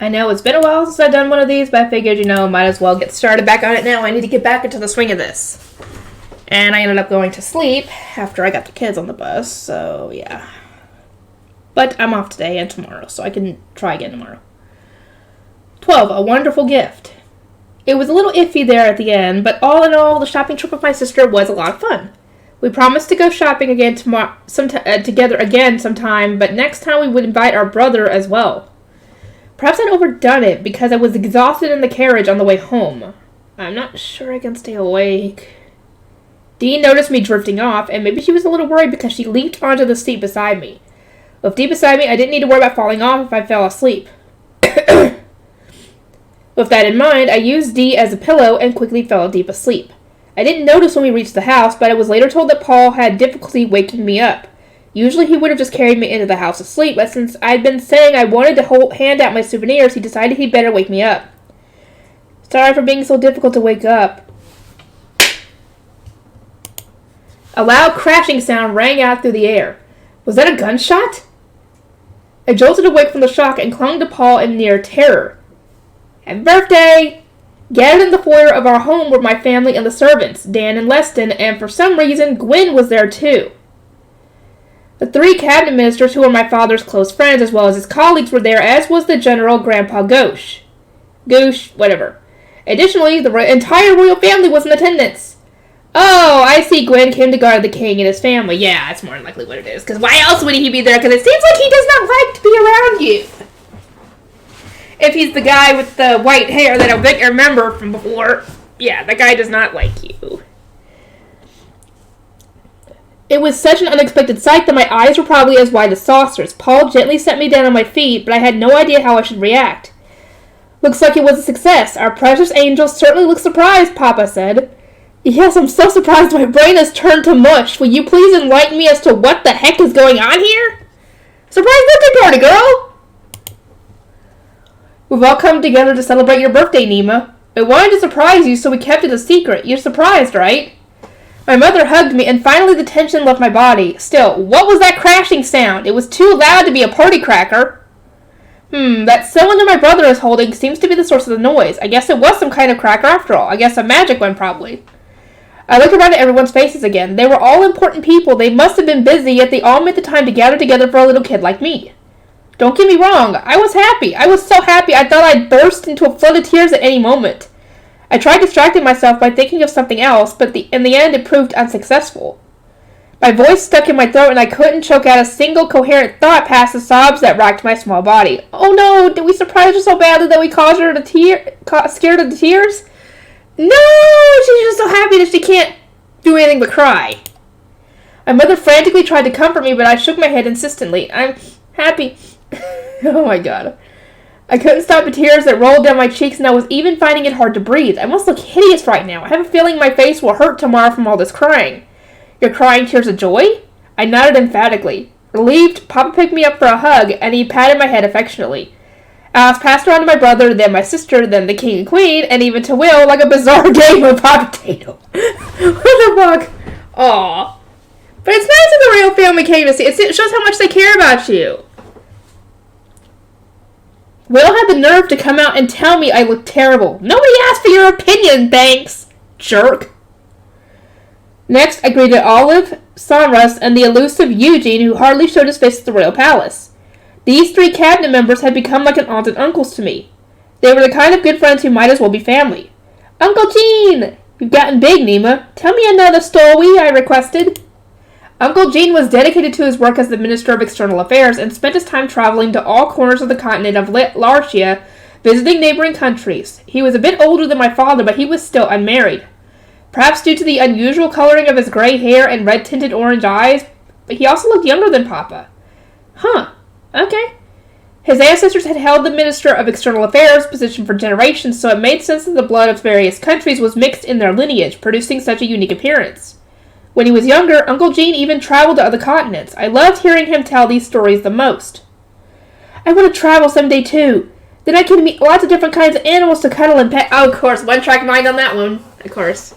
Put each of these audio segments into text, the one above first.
I know it's been a while since I've done one of these, but I figured, might as well get started back on it now. I need to get back into the swing of this. And I ended up going to sleep after I got the kids on the bus, so yeah. But I'm off today and tomorrow, so I can try again tomorrow. 12, a wonderful gift. It was a little iffy there at the end, but all in all, the shopping trip with my sister was a lot of fun. We promised to go shopping again together again sometime, but next time we would invite our brother as well. Perhaps I'd overdone it because I was exhausted in the carriage on the way home. I'm not sure I can stay awake. Dee noticed me drifting off, and maybe she was a little worried because she leaped onto the seat beside me. With Dee beside me, I didn't need to worry about falling off if I fell asleep. With that in mind, I used Dee as a pillow and quickly fell deep asleep. I didn't notice when we reached the house, but I was later told that Paul had difficulty waking me up. Usually he would have just carried me into the house asleep, but since I'd been saying I wanted to hand out my souvenirs, he decided he'd better wake me up. Sorry for being so difficult to wake up. A loud crashing sound rang out through the air. Was that a gunshot? I jolted awake from the shock and clung to Paul in near terror. Happy birthday! Gathered in the foyer of our home were my family and the servants, Dan and Leston, and for some reason, Gwen was there too. The 3 cabinet ministers who were my father's close friends as well as his colleagues were there, as was the general Grandpa Gauche. Goosh, whatever. Additionally, the entire royal family was in attendance. Oh, I see. Gwen came to guard the king and his family. Yeah, that's more than likely what it is. Because why else would he be there? Because it seems like he does not like to be around you. If he's the guy with the white hair that I remember from before, yeah, that guy does not like you. It was such an unexpected sight that my eyes were probably as wide as saucers. Paul gently set me down on my feet, but I had no idea how I should react. Looks like it was a success. Our precious angel certainly looks surprised, Papa said. Yes, I'm so surprised my brain has turned to mush. Will you please enlighten me as to what the heck is going on here? Surprise birthday party, girl! We've all come together to celebrate your birthday, Nima. I wanted to surprise you, so we kept it a secret. You're surprised, right? My mother hugged me, and finally the tension left my body. Still, what was that crashing sound? It was too loud to be a party cracker. That cylinder my brother is holding seems to be the source of the noise. I guess it was some kind of cracker after all. I guess a magic one, probably. I looked around at everyone's faces again. They were all important people. They must have been busy, yet they all made the time to gather together for a little kid like me. Don't get me wrong. I was happy. I was so happy I thought I'd burst into a flood of tears at any moment. I tried distracting myself by thinking of something else, but in the end it proved unsuccessful. My voice stuck in my throat and I couldn't choke out a single coherent thought past the sobs that racked my small body. Oh no, did we surprise her so badly that we caused her to scared of the tears? No, she's just so happy that she can't do anything but cry. My mother frantically tried to comfort me, but I shook my head insistently. I'm happy. Oh my god. I couldn't stop the tears that rolled down my cheeks, and I was even finding it hard to breathe. I must look hideous right now. I have a feeling my face will hurt tomorrow from all this crying. You're crying tears of joy? I nodded emphatically. Relieved, Papa picked me up for a hug, and he patted my head affectionately. Alice passed around to my brother, then my sister, then the king and queen, and even to Will, like a bizarre game of hot potato. What the fuck? Aww. But it's nice that the royal family came to see. It shows how much they care about you. Will had the nerve to come out and tell me I looked terrible. Nobody asked for your opinion, thanks, jerk. Next, I greeted Olive, Sonras, and the elusive Eugene, who hardly showed his face at the royal palace. These 3 cabinet members had become like an aunt and uncles to me. They were the kind of good friends who might as well be family. Uncle Gene! You've gotten big, Nima. Tell me another story, I requested. Uncle Gene was dedicated to his work as the Minister of External Affairs and spent his time traveling to all corners of the continent of Lartia, visiting neighboring countries. He was a bit older than my father, but he was still unmarried. Perhaps due to the unusual coloring of his gray hair and red-tinted orange eyes, but he also looked younger than Papa. Huh. Okay. His ancestors had held the Minister of External Affairs position for generations, so it made sense that the blood of various countries was mixed in their lineage, producing such a unique appearance. When he was younger, Uncle Gene even traveled to other continents. I loved hearing him tell these stories the most. I want to travel someday too. Then I can meet lots of different kinds of animals to cuddle and pet. Oh, of course, one-track mind on that one. Of course.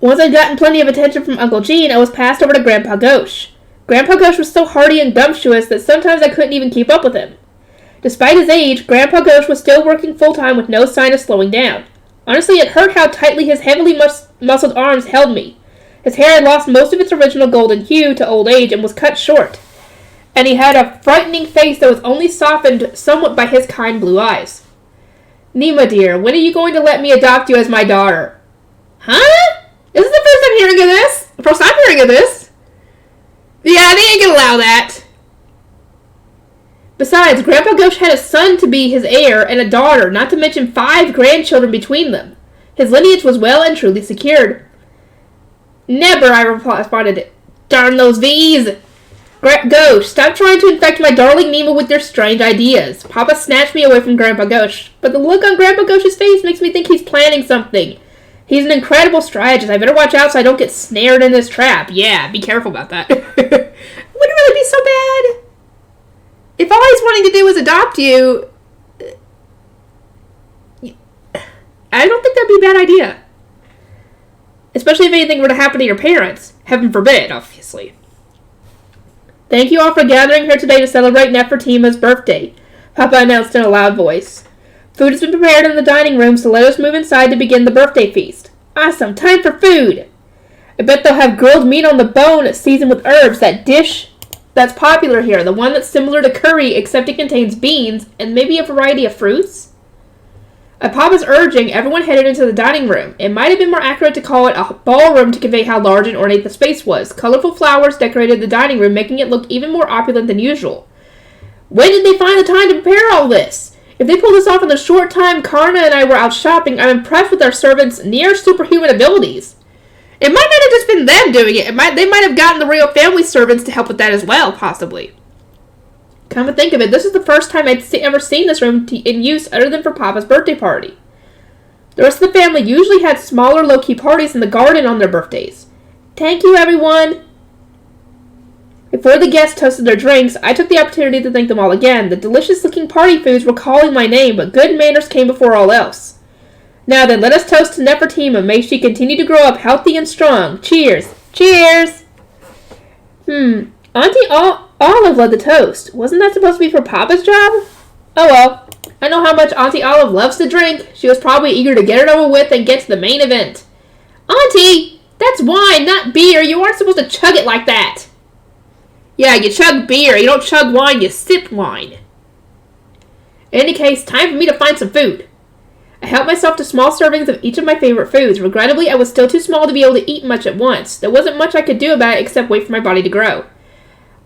Once I'd gotten plenty of attention from Uncle Gene, I was passed over to Grandpa Gauche. Grandpa Gauche was so hearty and gumptuous that sometimes I couldn't even keep up with him. Despite his age, Grandpa Ghost was still working full-time with no sign of slowing down. Honestly, it hurt how tightly his heavily muscled arms held me. His hair had lost most of its original golden hue to old age and was cut short, and he had a frightening face that was only softened somewhat by his kind blue eyes. Nima, dear, when are you going to let me adopt you as my daughter? Huh? This is the first I'm hearing of this? The first I'm hearing of this? Yeah, they ain't gonna allow that. Besides, Grandpa Ghost had a son to be his heir and a daughter, not to mention 5 grandchildren between them. His lineage was well and truly secured. Never, I responded. Darn those V's! Ghost, stop trying to infect my darling Nima with your strange ideas. Papa snatched me away from Grandpa Ghost, but the look on Grandpa Ghost's face makes me think he's planning something. He's an incredible strategist. I better watch out so I don't get snared in this trap. Yeah, be careful about that. Would it really be so bad? If all he's wanting to do is adopt you, I don't think that'd be a bad idea. Especially if anything were to happen to your parents. Heaven forbid, obviously. Thank you all for gathering here today to celebrate Nefertima's birthday, Papa announced in a loud voice. Food has been prepared in the dining room, so let us move inside to begin the birthday feast. Awesome, time for food! I bet they'll have grilled meat on the bone seasoned with herbs, that dish that's popular here, the one that's similar to curry except it contains beans and maybe a variety of fruits? At Papa's urging, everyone headed into the dining room. It might have been more accurate to call it a ballroom to convey how large and ornate the space was. Colorful flowers decorated the dining room, making it look even more opulent than usual. When did they find the time to prepare all this? If they pulled this off in the short time Karna and I were out shopping, I'm impressed with our servants' near superhuman abilities. It might not have just been them doing it. They might have gotten the royal family servants to help with that as well, possibly. Come to think of it, this is the first time I'd ever seen this room in use other than for Papa's birthday party. The rest of the family usually had smaller low-key parties in the garden on their birthdays. Thank you, everyone! Before the guests toasted their drinks, I took the opportunity to thank them all again. The delicious-looking party foods were calling my name, but good manners came before all else. Now then, let us toast to Nefertima. May she continue to grow up healthy and strong. Cheers! Cheers! Auntie Olive led the toast. Wasn't that supposed to be for Papa's job? Oh well. I know how much Auntie Olive loves to drink. She was probably eager to get it over with and get to the main event. Auntie! That's wine, not beer. You aren't supposed to chug it like that. Yeah, you chug beer. You don't chug wine, you sip wine. In any case, time for me to find some food. I helped myself to small servings of each of my favorite foods. Regrettably, I was still too small to be able to eat much at once. There wasn't much I could do about it except wait for my body to grow.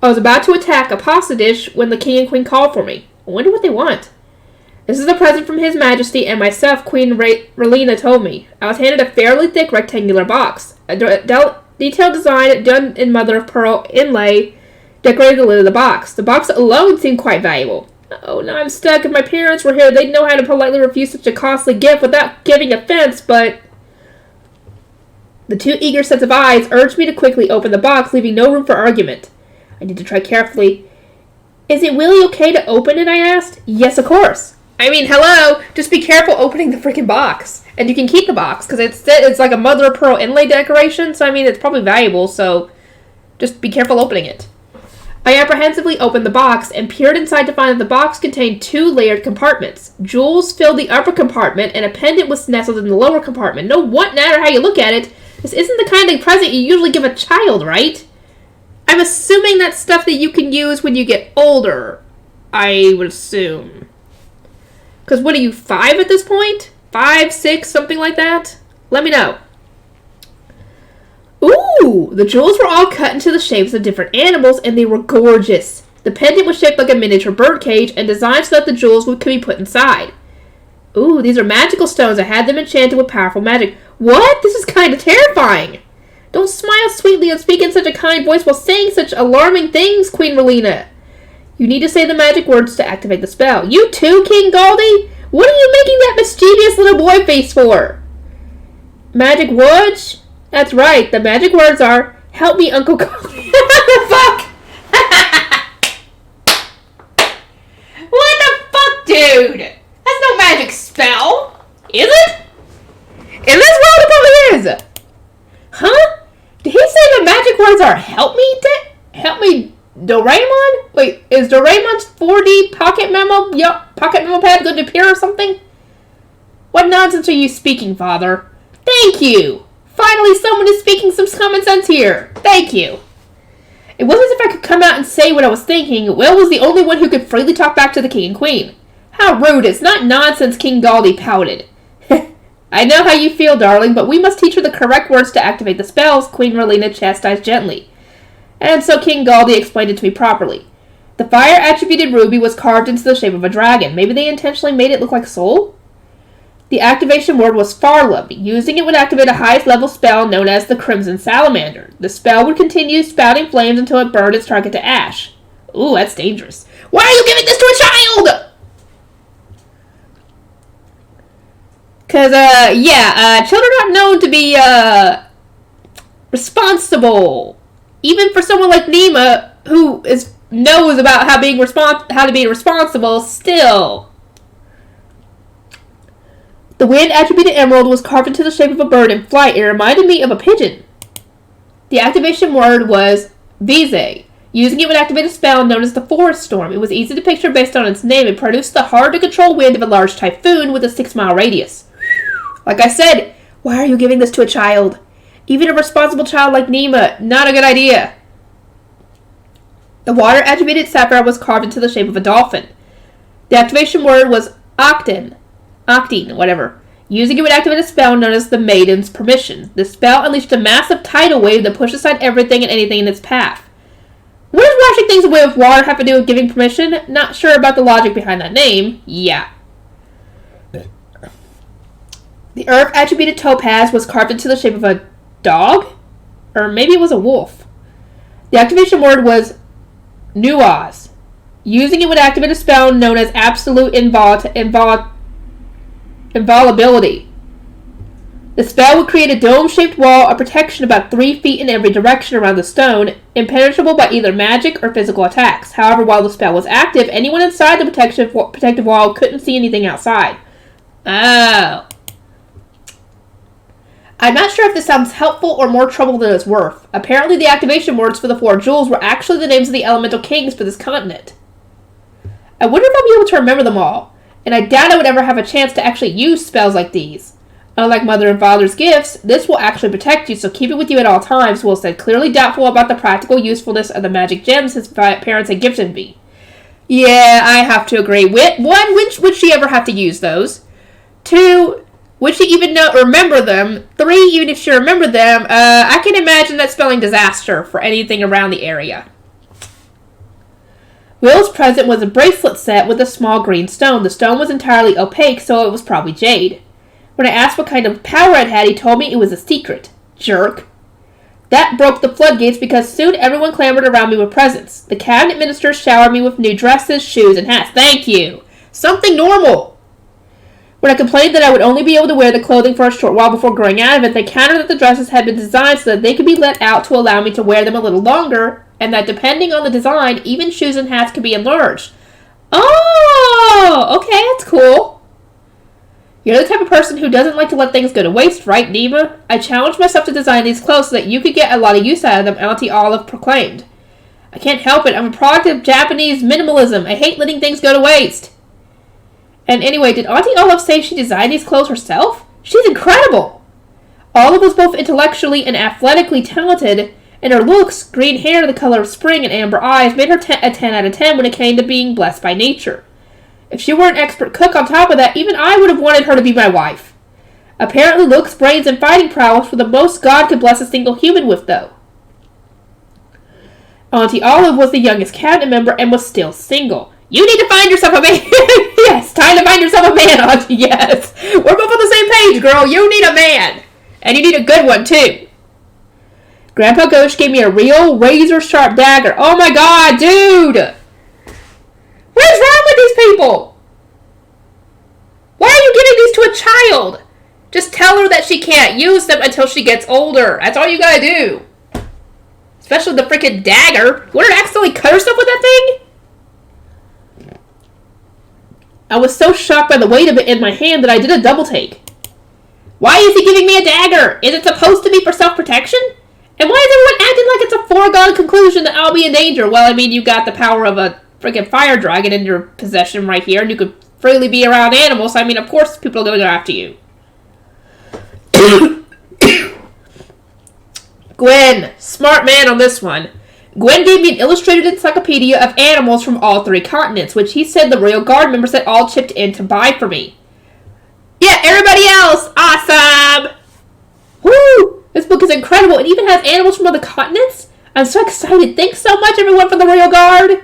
I was about to attack a pasta dish when the king and queen called for me. I wonder what they want. This is a present from His Majesty and myself, Queen Relina told me. I was handed a fairly thick rectangular box. A detailed design done in mother-of-pearl inlay decorated the lid of the box. The box alone seemed quite valuable. Oh, now I'm stuck. If my parents were here, they'd know how to politely refuse such a costly gift without giving offense, but... The 2 eager sets of eyes urged me to quickly open the box, leaving no room for argument. I need to try carefully. Is it really okay to open it, I asked? Yes, of course. I mean, hello! Just be careful opening the freaking box. And you can keep the box, because it's like a mother-of-pearl inlay decoration, so I mean, it's probably valuable, so just be careful opening it. I apprehensively opened the box and peered inside to find that the box contained 2 layered compartments. Jewels filled the upper compartment, and a pendant was nestled in the lower compartment. No matter how you look at it, this isn't the kind of present you usually give a child, right? I'm assuming that's stuff that you can use when you get older, I would assume. Because what are you, 5 at this point? 5, 6, something like that? Let me know. Ooh! The jewels were all cut into the shapes of different animals, and they were gorgeous. The pendant was shaped like a miniature birdcage and designed so that the jewels could be put inside. Ooh, these are magical stones. I had them enchanted with powerful magic. What? This is kind of terrifying. Don't smile sweetly and speak in such a kind voice while saying such alarming things, Queen Relina. You need to say the magic words to activate the spell. You too, King Goldie? What are you making that mischievous little boy face for? Magic words? That's right. The magic words are, help me, Uncle Goldie. What the fuck? What the fuck, dude? That's no magic spell. Is it? In this world, it probably is. Huh? Did he say the magic words are help me, Doraemon? Wait, is Is Doraemon's 4D pocket memo pad going to appear or something? What nonsense are you speaking, Father? Thank you! Finally, someone is speaking some common sense here. Thank you. It wasn't as if I could come out and say what I was thinking. Will was the only one who could freely talk back to the king and queen. How rude. It's not nonsense, King Galdi pouted. I know how you feel, darling, but we must teach her the correct words to activate the spells, Queen Merlina chastised gently. And so King Galdi explained it to me properly. The fire-attributed ruby was carved into the shape of a dragon. Maybe they intentionally made it look like soul? The activation word was Farlub. Using it would activate a highest level spell known as the Crimson Salamander. The spell would continue spouting flames until it burned its target to ash. Ooh, that's dangerous. Why are you giving this to a child? Because, children aren't known to be, responsible. Even for someone like Nima, who knows about how to be responsible, still. The wind-attributed emerald was carved into the shape of a bird in flight. It reminded me of a pigeon. The activation word was Vize. Using it would activate a spell known as the Forest Storm. It was easy to picture based on its name. It produced the hard-to-control wind of a large typhoon with a 6-mile radius. Like I said, why are you giving this to a child? Even a responsible child like Nima, not a good idea. The water-attributed sapphire was carved into the shape of a dolphin. The activation word was Octane, whatever. Using it would activate a spell known as the Maiden's Permission. The spell unleashed a massive tidal wave that pushed aside everything and anything in its path. What does washing things away with water have to do with giving permission? Not sure about the logic behind that name. Yeah. The earth-attributed topaz was carved into the shape of a dog? Or maybe it was a wolf. The activation word was Nuaz. Using it would activate a spell known as Absolute Invulnerability. The spell would create a dome-shaped wall of protection about 3 feet in every direction around the stone, impenetrable by either magic or physical attacks. However, while the spell was active, anyone inside the protective wall couldn't see anything outside. Oh. I'm not sure if this sounds helpful or more trouble than it's worth. Apparently the activation words for the 4 jewels were actually the names of the elemental kings for this continent. I wonder if I'll be able to remember them all, and I doubt I would ever have a chance to actually use spells like these. Unlike Mother and Father's gifts, this will actually protect you, so keep it with you at all times, Will said, clearly doubtful about the practical usefulness of the magic gems his parents had gifted me. Yeah, I have to agree. 1, would she ever have to use those? 2, would she even remember them? 3, even if she remembered them, I can imagine that spelling disaster for anything around the area. Will's present was a bracelet set with a small green stone. The stone was entirely opaque, so it was probably jade. When I asked what kind of power it had, he told me it was a secret. Jerk. That broke the floodgates because soon everyone clamored around me with presents. The cabinet ministers showered me with new dresses, shoes, and hats. Thank you. Something normal. When I complained that I would only be able to wear the clothing for a short while before growing out of it, they countered that the dresses had been designed so that they could be let out to allow me to wear them a little longer, and that depending on the design, even shoes and hats could be enlarged. Oh, okay, that's cool. You're the type of person who doesn't like to let things go to waste, right, Nima? I challenged myself to design these clothes so that you could get a lot of use out of them, Auntie Olive proclaimed. I can't help it. I'm a product of Japanese minimalism. I hate letting things go to waste. And anyway, did Auntie Olive say she designed these clothes herself? She's incredible! Olive was both intellectually and athletically talented, and her looks, green hair the color of spring and amber eyes, made her a 10 out of 10 when it came to being blessed by nature. If she were an expert cook on top of that, even I would have wanted her to be my wife. Apparently looks, brains, and fighting prowess were the most God could bless a single human with, though. Auntie Olive was the youngest cabinet member and was still single. You need to find yourself a man. Yes, time to find yourself a man, Auntie. Yes. We're both on the same page, girl. You need a man. And you need a good one, too. Grandpa Ghosh gave me a real razor-sharp dagger. Oh, my God, dude. What is wrong with these people? Why are you giving these to a child? Just tell her that she can't use them until she gets older. That's all you gotta do. Especially the freaking dagger. Would her accidentally cut herself with that thing? I was so shocked by the weight of it in my hand that I did a double take. Why is he giving me a dagger? Is it supposed to be for self-protection? And why is everyone acting like it's a foregone conclusion that I'll be in danger? Well, I mean, you got the power of a freaking fire dragon in your possession right here, and you could freely be around animals. I mean, of course people are going to go after you. Gwen, smart man on this one. Gwen gave me an illustrated encyclopedia of animals from all 3 continents, which he said the Royal Guard members had all chipped in to buy for me. Yeah, everybody else, awesome! Woo! This book is incredible. It even has animals from other continents. I'm so excited. Thanks so much, everyone, from the Royal Guard.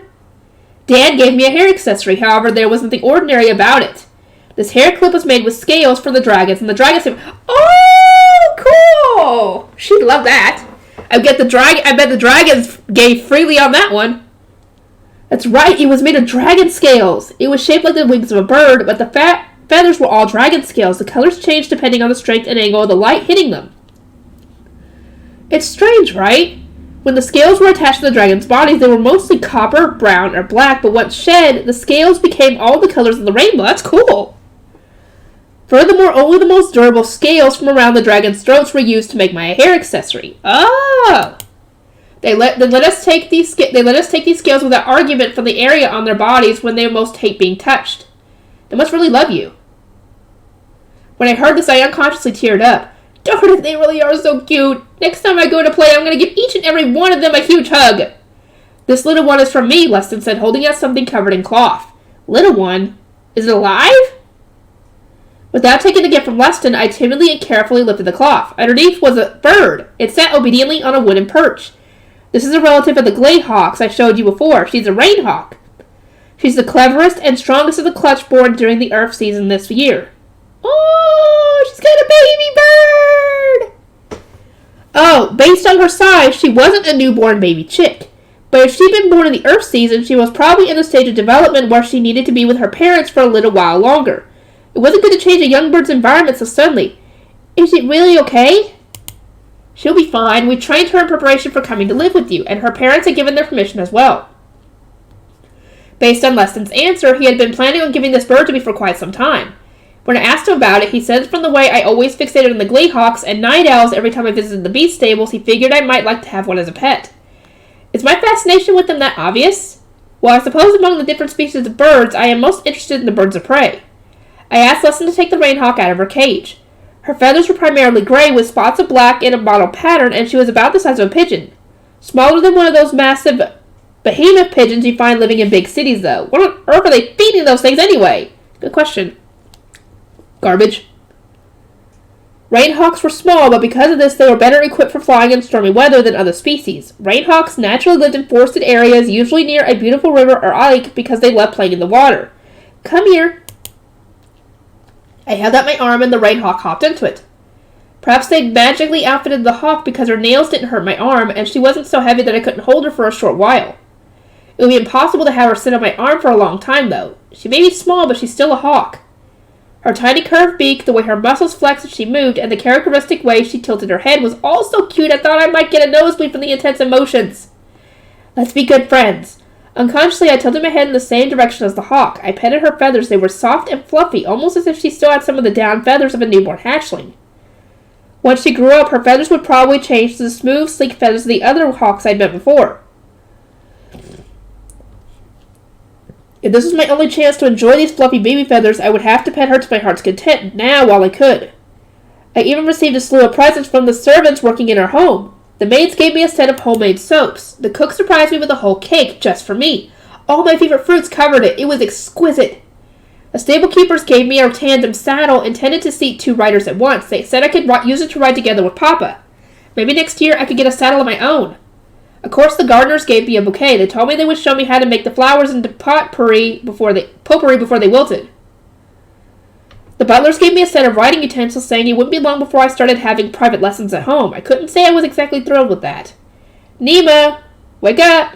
Dan gave me a hair accessory. However, there was nothing ordinary about it. This hair clip was made with scales for the dragons, and the dragons said, "Oh, cool! She'd love that." I bet the dragons gave freely on that one. That's right. It was made of dragon scales. It was shaped like the wings of a bird, but the feathers were all dragon scales. The colors changed depending on the strength and angle of the light hitting them. It's strange, right? When the scales were attached to the dragon's bodies, they were mostly copper, brown, or black, but once shed, the scales became all the colors of the rainbow. That's cool. Furthermore, only the most durable scales from around the dragon's throats were used to make my hair accessory. Oh! They let us take these scales without argument from the area on their bodies when they most hate being touched. They must really love you. When I heard this, I unconsciously teared up. Darn it, they really are so cute. Next time I go to play, I'm going to give each and every one of them a huge hug. This little one is from me, Leston said, holding out something covered in cloth. Little one? Is it alive? Without taking the gift from Leston, I timidly and carefully lifted the cloth. Underneath was a bird. It sat obediently on a wooden perch. This is a relative of the Glayhawks I showed you before. She's a rainhawk. She's the cleverest and strongest of the clutch born during the Earth season this year. Oh, she's got a baby bird! Oh, based on her size, she wasn't a newborn baby chick. But if she'd been born in the Earth season, she was probably in a stage of development where she needed to be with her parents for a little while longer. It wasn't good to change a young bird's environment so suddenly. Is she really okay? She'll be fine. We trained her in preparation for coming to live with you, and her parents had given their permission as well. Based on Leston's answer, he had been planning on giving this bird to me for quite some time. When I asked him about it, he said from the way I always fixated on the Glayhawks and night owls every time I visited the bee stables, he figured I might like to have one as a pet. Is my fascination with them that obvious? Well, I suppose among the different species of birds, I am most interested in the birds of prey. I asked Leston to take the rainhawk out of her cage. Her feathers were primarily gray with spots of black in a mottled pattern, and she was about the size of a pigeon. Smaller than one of those massive behemoth pigeons you find living in big cities, though. What on earth are they feeding those things anyway? Good question. Garbage. Rainhawks were small, but because of this, they were better equipped for flying in stormy weather than other species. Rainhawks naturally lived in forested areas, usually near a beautiful river or lake, because they loved playing in the water. Come here. I held out my arm and the rainhawk hopped into it. Perhaps they'd magically outfitted the hawk because her nails didn't hurt my arm, and she wasn't so heavy that I couldn't hold her for a short while. It would be impossible to have her sit on my arm for a long time, though. She may be small, but she's still a hawk. Her tiny curved beak, the way her muscles flexed as she moved, and the characteristic way she tilted her head was all so cute I thought I might get a nosebleed from the intense emotions. Let's be good friends. Unconsciously, I tilted my head in the same direction as the hawk. I petted her feathers. They were soft and fluffy, almost as if she still had some of the down feathers of a newborn hatchling. Once she grew up, her feathers would probably change to the smooth, sleek feathers of the other hawks I'd met before. If this was my only chance to enjoy these fluffy baby feathers, I would have to pet her to my heart's content now while I could. I even received a slew of presents from the servants working in our home. The maids gave me a set of homemade soaps. The cook surprised me with a whole cake just for me. All my favorite fruits covered it. It was exquisite. The stable keepers gave me a tandem saddle intended to seat 2 riders at once. They said I could use it to ride together with Papa. Maybe next year I could get a saddle of my own. Of course, the gardeners gave me a bouquet. They told me they would show me how to make the flowers into potpourri before they wilted. The butlers gave me a set of writing utensils, saying it wouldn't be long before I started having private lessons at home. I couldn't say I was exactly thrilled with that. Nima, wake up!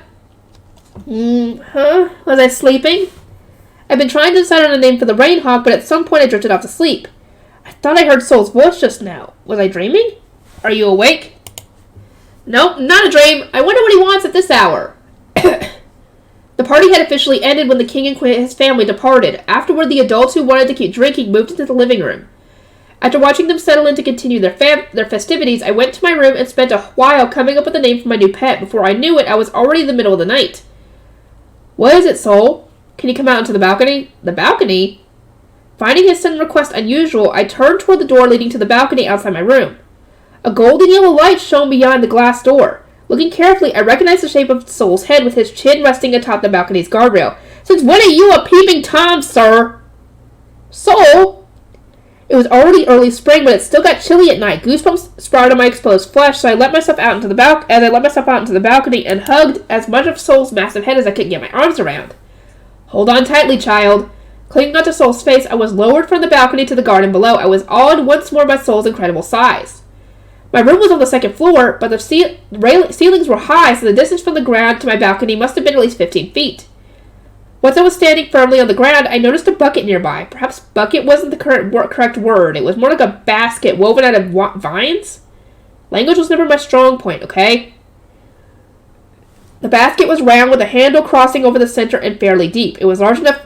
Was I sleeping? I've been trying to decide on a name for the rainhawk, but at some point I drifted off to sleep. I thought I heard Soul's voice just now. Was I dreaming? Are you awake? Nope, not a dream. I wonder what he wants at this hour. The party had officially ended when the king and his family departed. Afterward, the adults who wanted to keep drinking moved into the living room. After watching them settle in to continue their festivities, I went to my room and spent a while coming up with a name for my new pet. Before I knew it, I was already in the middle of the night. What is it, Soul? Can you come out into the balcony? The balcony? Finding his sudden request unusual, I turned toward the door leading to the balcony outside my room. A golden yellow light shone beyond the glass door. Looking carefully, I recognized the shape of Soul's head with his chin resting atop the balcony's guardrail. Since when are you a peeping Tom, sir? Soul? It was already early spring, but it still got chilly at night. Goosebumps sprouted on my exposed flesh, so I let myself out into the balcony and hugged as much of Soul's massive head as I could get my arms around. Hold on tightly, child. Clinging onto Soul's face, I was lowered from the balcony to the garden below. I was awed once more by Soul's incredible size. My room was on the second floor, but the ceilings were high, so the distance from the ground to my balcony must have been at least 15 feet. Once I was standing firmly on the ground, I noticed a bucket nearby. Perhaps bucket wasn't the correct word. It was more like a basket woven out of vines. Language was never my strong point, okay? The basket was round with a handle crossing over the center and fairly deep. It was large enough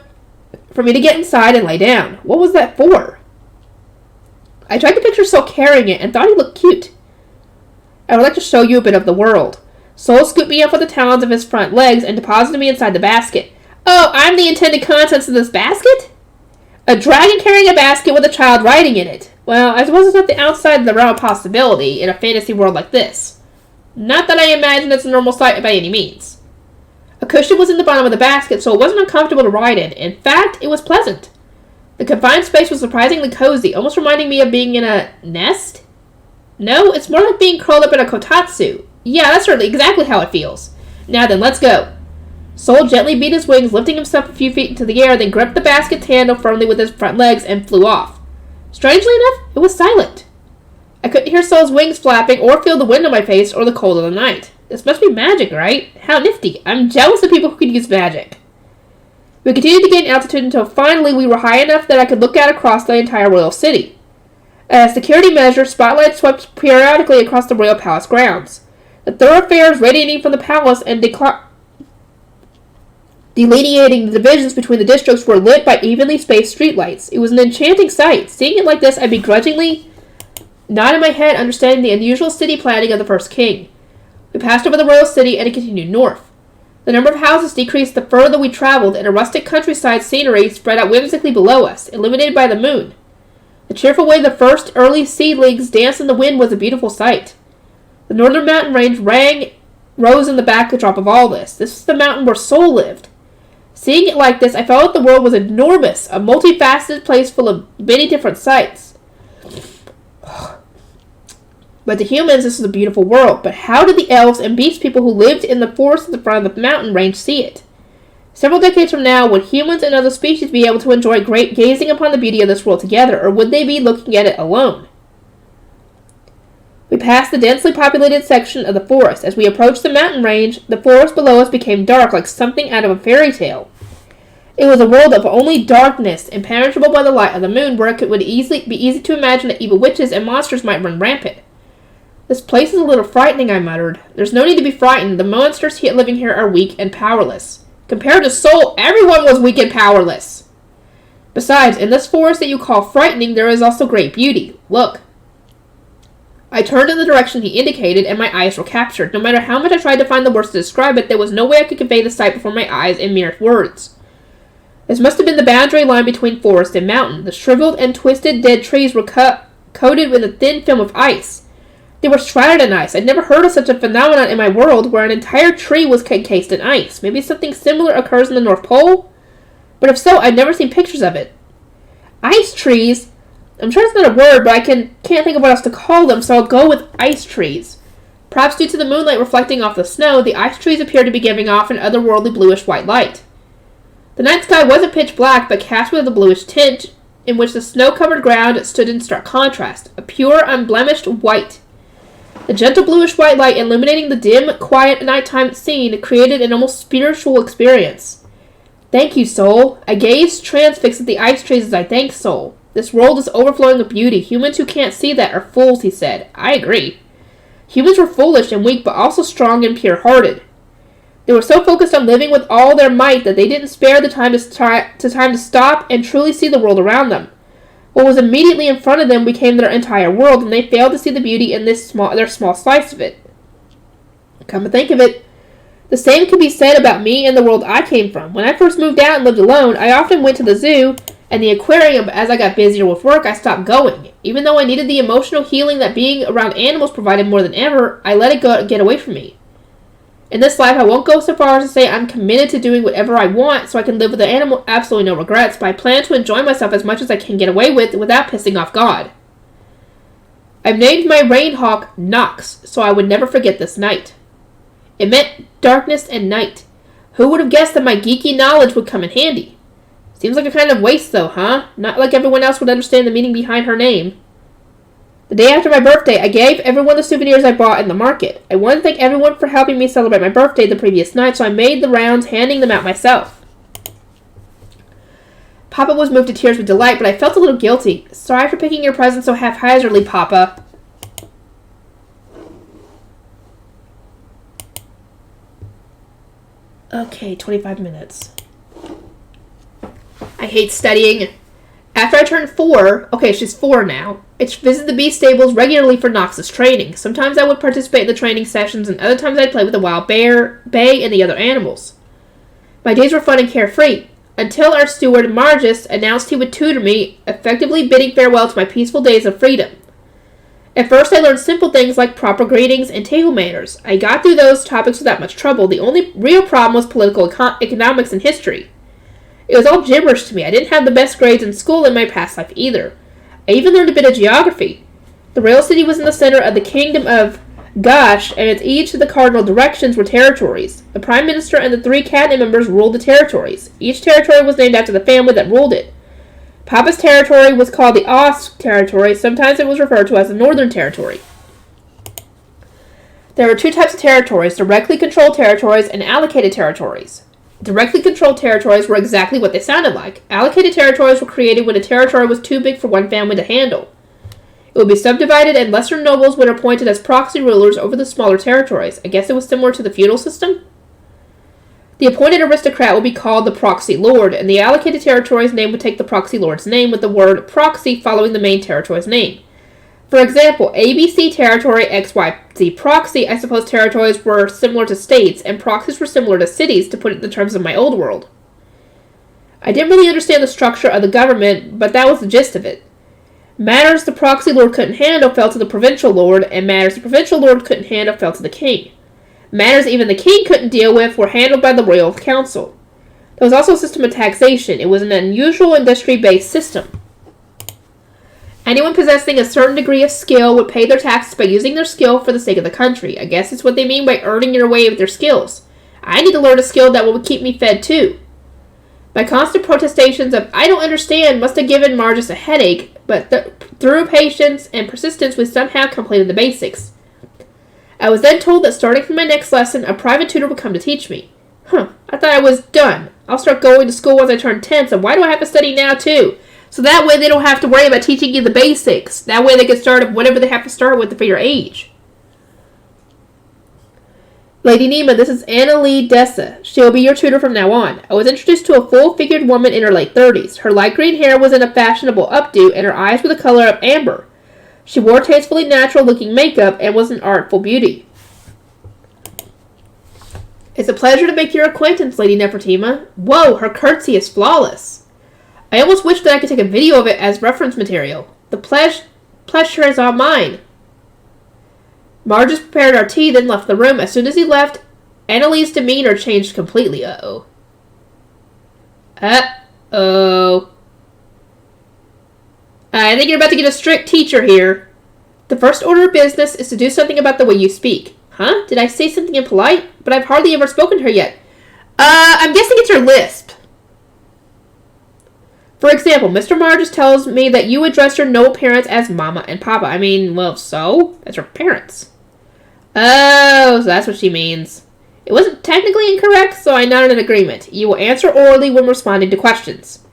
for me to get inside and lay down. What was that for? I tried to picture Soul carrying it and thought he looked cute. I would like to show you a bit of the world. Soul scooped me up with the talons of his front legs and deposited me inside the basket. Oh, I'm the intended contents of this basket? A dragon carrying a basket with a child riding in it. Well, I suppose it's not the outside of the realm of possibility in a fantasy world like this. Not that I imagine it's a normal sight by any means. A cushion was in the bottom of the basket, so it wasn't uncomfortable to ride in. In fact, it was pleasant. The confined space was surprisingly cozy, almost reminding me of being in a nest? No, it's more like being curled up in a kotatsu. Yeah, that's certainly exactly how it feels. Now then, let's go. Soul gently beat his wings, lifting himself a few feet into the air, then gripped the basket's handle firmly with his front legs and flew off. Strangely enough, it was silent. I couldn't hear Soul's wings flapping or feel the wind on my face or the cold of the night. This must be magic, right? How nifty. I'm jealous of people who could use magic. We continued to gain altitude until finally we were high enough that I could look out across the entire royal city. As security measure, spotlights swept periodically across the royal palace grounds. The thoroughfares radiating from the palace and delineating the divisions between the districts were lit by evenly spaced streetlights. It was an enchanting sight. Seeing it like this, I begrudgingly nodded my head, understanding the unusual city planning of the first king. We passed over the royal city and continued north. The number of houses decreased the further we traveled, and a rustic countryside scenery spread out whimsically below us, illuminated by the moon. The cheerful way the first early seedlings danced in the wind was a beautiful sight. The northern mountain range rose in the backdrop of all this. This was the mountain where Soul lived. Seeing it like this, I felt that the world was enormous, a multifaceted place full of many different sights. But to humans, this was a beautiful world. But how did the elves and beast people who lived in the forest at the front of the mountain range see it? Several decades from now, would humans and other species be able to enjoy gazing upon the beauty of this world together, or would they be looking at it alone? We passed the densely populated section of the forest. As we approached the mountain range, the forest below us became dark, like something out of a fairy tale. It was a world of only darkness, impenetrable by the light of the moon, where it would be easy to imagine that evil witches and monsters might run rampant. This place is a little frightening, I muttered. There's no need to be frightened. The monsters living here are weak and powerless. Compared to Soul, everyone was weak and powerless. Besides, in this forest that you call frightening, there is also great beauty. Look. I turned in the direction he indicated, and my eyes were captured. No matter how much I tried to find the words to describe it, there was no way I could convey the sight before my eyes in mere words. This must have been the boundary line between forest and mountain. The shriveled and twisted dead trees were coated with a thin film of ice. They were shrouded in ice. I'd never heard of such a phenomenon in my world where an entire tree was encased in ice. Maybe something similar occurs in the North Pole? But if so, I've never seen pictures of it. Ice trees? I'm sure it's not a word, but I can't think of what else to call them, so I'll go with ice trees. Perhaps due to the moonlight reflecting off the snow, the ice trees appeared to be giving off an otherworldly bluish-white light. The night sky wasn't pitch black, but cast with a bluish tint, in which the snow-covered ground stood in stark contrast, a pure, unblemished white. The gentle bluish-white light illuminating the dim, quiet nighttime scene created an almost spiritual experience. Thank you, Soul. I gazed transfixed at the ice trees as I thanked Soul. This world is overflowing with beauty. Humans who can't see that are fools, he said. I agree. Humans were foolish and weak, but also strong and pure-hearted. They were so focused on living with all their might that they didn't spare the time to stop and truly see the world around them. What was immediately in front of them became their entire world, and they failed to see the beauty in their small slice of it. Come to think of it, The same could be said about me and the world I came from. When I first moved out and lived alone, I often went to the zoo and the aquarium, but as I got busier with work, I stopped going. Even though I needed the emotional healing that being around animals provided more than ever, I let it get away from me. In this life, I won't go so far as to say I'm committed to doing whatever I want so I can live with the animal absolutely no regrets, but I plan to enjoy myself as much as I can get away with without pissing off God. I've named my rainhawk Nox, so I would never forget this night. It meant darkness and night. Who would have guessed that my geeky knowledge would come in handy? Seems like a kind of waste though, huh? Not like everyone else would understand the meaning behind her name. The day after my birthday, I gave everyone the souvenirs I bought in the market. I wanted to thank everyone for helping me celebrate my birthday the previous night, so I made the rounds handing them out myself. Papa was moved to tears with delight, but I felt a little guilty. Sorry for picking your present so haphazardly, Papa. Okay, 25 minutes. I hate studying. After I turned 4, okay, she's 4 now, I visited the bee stables regularly for Nox's training. Sometimes I would participate in the training sessions, and other times I'd play with the wild bear, bay, and the other animals. My days were fun and carefree, until our steward, Margus, announced he would tutor me, effectively bidding farewell to my peaceful days of freedom. At first, I learned simple things like proper greetings and table manners. I got through those topics without much trouble. The only real problem was political economics and history. It was all gibberish to me. I didn't have the best grades in school in my past life either. I even learned a bit of geography. The royal city was in the center of the kingdom of Gosh, and each of the cardinal directions were territories. The prime minister and the 3 cabinet members ruled the territories. Each territory was named after the family that ruled it. Papa's territory was called the Osk territory. Sometimes it was referred to as the Northern Territory. There were 2 types of territories, directly controlled territories and allocated territories. Directly controlled territories were exactly what they sounded like. Allocated territories were created when a territory was too big for one family to handle. It would be subdivided, and lesser nobles were appointed as proxy rulers over the smaller territories. I guess it was similar to the feudal system? The appointed aristocrat would be called the proxy lord, and the allocated territory's name would take the proxy lord's name with the word proxy following the main territory's name. For example, ABC territory, XYZ proxy, I suppose territories were similar to states, and proxies were similar to cities, to put it in the terms of my old world. I didn't really understand the structure of the government, but that was the gist of it. Matters the proxy lord couldn't handle fell to the provincial lord, and matters the provincial lord couldn't handle fell to the king. Matters even the king couldn't deal with were handled by the royal council. There was also a system of taxation. It was an unusual industry-based system. Anyone possessing a certain degree of skill would pay their taxes by using their skill for the sake of the country. I guess it's what they mean by earning your way with their skills. I need to learn a skill that will keep me fed too. My constant protestations of "I don't understand" must have given Margus a headache, but through patience and persistence we somehow completed the basics. I was then told that starting from my next lesson, a private tutor would come to teach me. I thought I was done. I'll start going to school once I turn 10, so why do I have to study now too? So that way they don't have to worry about teaching you the basics. That way they can start at whatever they have to start with for your age. Lady Nima, this is Anna Lee Dessa. She will be your tutor from now on. I was introduced to a full-figured woman in her late 30s. Her light green hair was in a fashionable updo, and her eyes were the color of amber. She wore tastefully natural-looking makeup and was an artful beauty. It's a pleasure to make your acquaintance, Lady Nefertima. Whoa, her curtsy is flawless. I almost wish that I could take a video of it as reference material. The pleasure is all mine. Margus prepared our tea, then left the room. As soon as he left, Annalie's demeanor changed completely. Uh-oh. I think you're about to get a strict teacher here. The first order of business is to do something about the way you speak. Huh? Did I say something impolite? But I've hardly ever spoken to her yet. I'm guessing it's your lisp. For example, Mr. Margus tells me that you address your noble parents as Mama and Papa. I mean, well, so? That's your parents. Oh, so that's what she means. It wasn't technically incorrect, so I nodded in agreement. You will answer orally when responding to questions.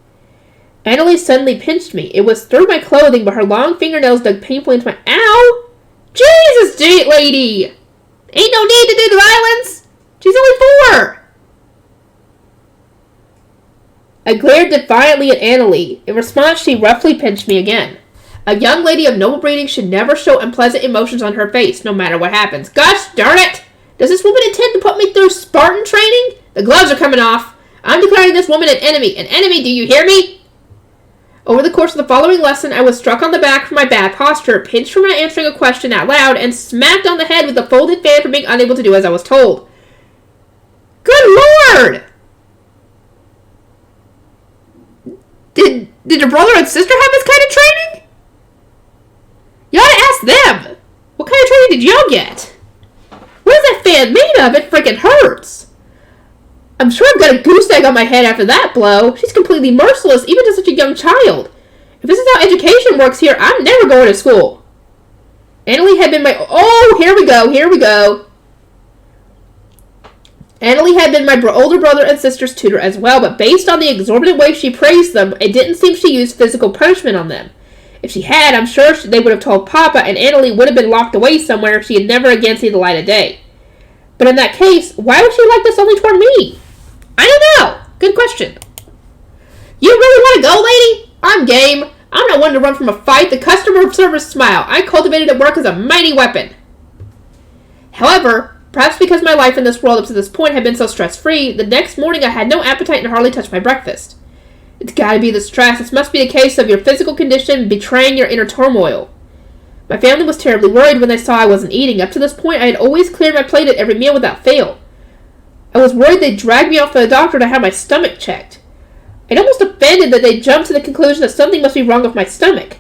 Annalie suddenly pinched me. It was through my clothing, but her long fingernails dug painfully into my... Ow! Jesus, lady! Ain't no need to do the violence! She's only 4! I glared defiantly at Annalie. In response, she roughly pinched me again. A young lady of noble breeding should never show unpleasant emotions on her face, no matter what happens. Gosh darn it! Does this woman intend to put me through Spartan training? The gloves are coming off. I'm declaring this woman an enemy. An enemy, do you hear me? Over the course of the following lesson, I was struck on the back for my bad posture, pinched for not answering a question out loud, and smacked on the head with a folded fan for being unable to do as I was told. Good Lord! Did your brother and sister have this kind of training? You ought to ask them. What kind of training did y'all get? What is that fan made of? It freaking hurts. I'm sure I've got a goose egg on my head after that blow. She's completely merciless, even to such a young child. If this is how education works here, I'm never going to school. Annalie had been my... Oh, here we go. Annalie had been my older brother and sister's tutor as well, but based on the exorbitant way she praised them, it didn't seem she used physical punishment on them. If she had, I'm sure they would have told Papa, and Annalie would have been locked away somewhere if she had never again seen the light of day. But in that case, why would she like this only toward me? I don't know. Good question. You really want to go, lady? I'm game. I'm not one to run from a fight. The customer service smile I cultivated at work is a mighty weapon. However, perhaps because my life in this world up to this point had been so stress-free, the next morning I had no appetite and hardly touched my breakfast. It's gotta be the stress. This must be a case of your physical condition betraying your inner turmoil. My family was terribly worried when they saw I wasn't eating. Up to this point, I had always cleared my plate at every meal without fail. I was worried they'd drag me off to the doctor to have my stomach checked. I'd almost offended that they jumped to the conclusion that something must be wrong with my stomach.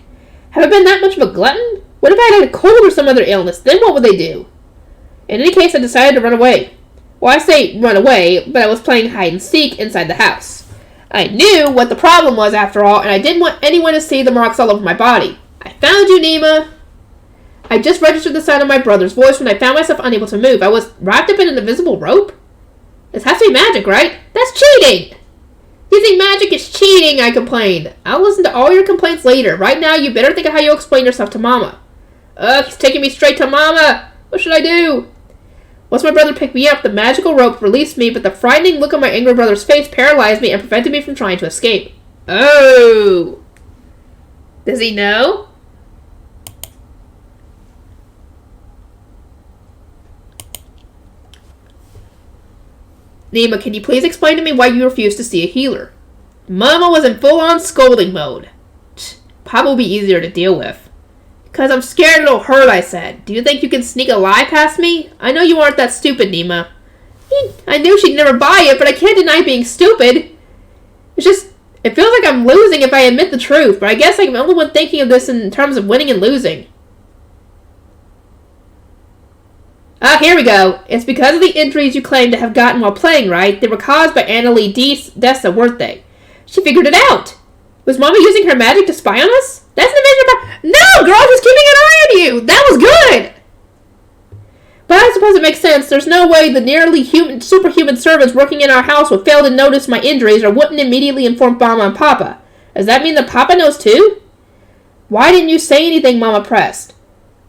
Have I been that much of a glutton? What if I had a cold or some other illness? Then what would they do? In any case, I decided to run away. Well, I say run away, but I was playing hide and seek inside the house. I knew what the problem was after all, and I didn't want anyone to see the marks all over my body. I found you, Nima. I just registered the sound of my brother's voice when I found myself unable to move. I was wrapped up in an invisible rope? This has to be magic, right? That's cheating! Using magic is cheating, I complained. I'll listen to all your complaints later. Right now, you better think of how you'll explain yourself to Mama. He's taking me straight to Mama. What should I do? Once my brother picked me up, the magical rope released me, but the frightening look on my angry brother's face paralyzed me and prevented me from trying to escape. Oh! Does he know? Nima, can you please explain to me why you refused to see a healer? Mama was in full-on scolding mode. Papa will be easier to deal with. Because I'm scared it'll hurt, I said. Do you think you can sneak a lie past me? I know you aren't that stupid, Nima. I knew she'd never buy it, but I can't deny being stupid. It feels like I'm losing if I admit the truth, but I guess I'm the only one thinking of this in terms of winning and losing. Here we go. It's because of the injuries you claim to have gotten while playing, right? They were caused by Annalie Dessa, weren't they? She figured it out. Was Mama using her magic to spy on us? That's an amazing No, girl, she's keeping an eye on you. That was good. But I suppose it makes sense. There's no way the nearly superhuman servants working in our house would fail to notice my injuries or wouldn't immediately inform Mama and Papa. Does that mean that Papa knows too? Why didn't you say anything, Mama pressed.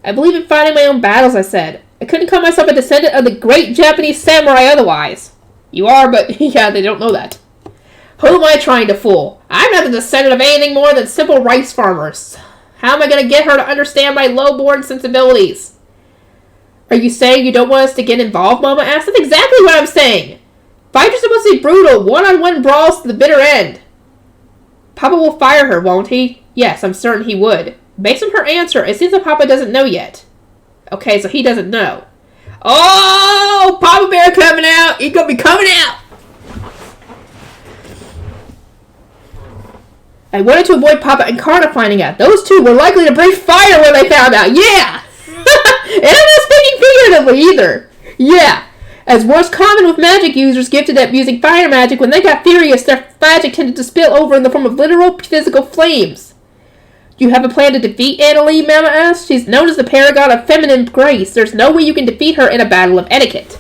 I believe in fighting my own battles, I said. I couldn't call myself a descendant of the great Japanese samurai otherwise. You are, but yeah, they don't know that. Who am I trying to fool? I'm not the descendant of anything more than simple rice farmers. How am I going to get her to understand my low-born sensibilities? Are you saying you don't want us to get involved, Mama asked? That's exactly what I'm saying. Fights are supposed to be brutal, one-on-one brawls to the bitter end. Papa will fire her, won't he? Yes, I'm certain he would. Based on her answer, it seems that Papa doesn't know yet. Okay, so he doesn't know. Oh, Papa Bear coming out. He's going to be coming out. I wanted to avoid Papa and Carter finding out. Those two were likely to breathe fire when they found out. Yeah! And I'm not speaking figuratively either. Yeah. As was common with magic users gifted at using fire magic, when they got furious, their magic tended to spill over in the form of literal physical flames. Do you have a plan to defeat Annalie, Mama asked? She's known as the paragon of feminine grace. There's no way you can defeat her in a battle of etiquette.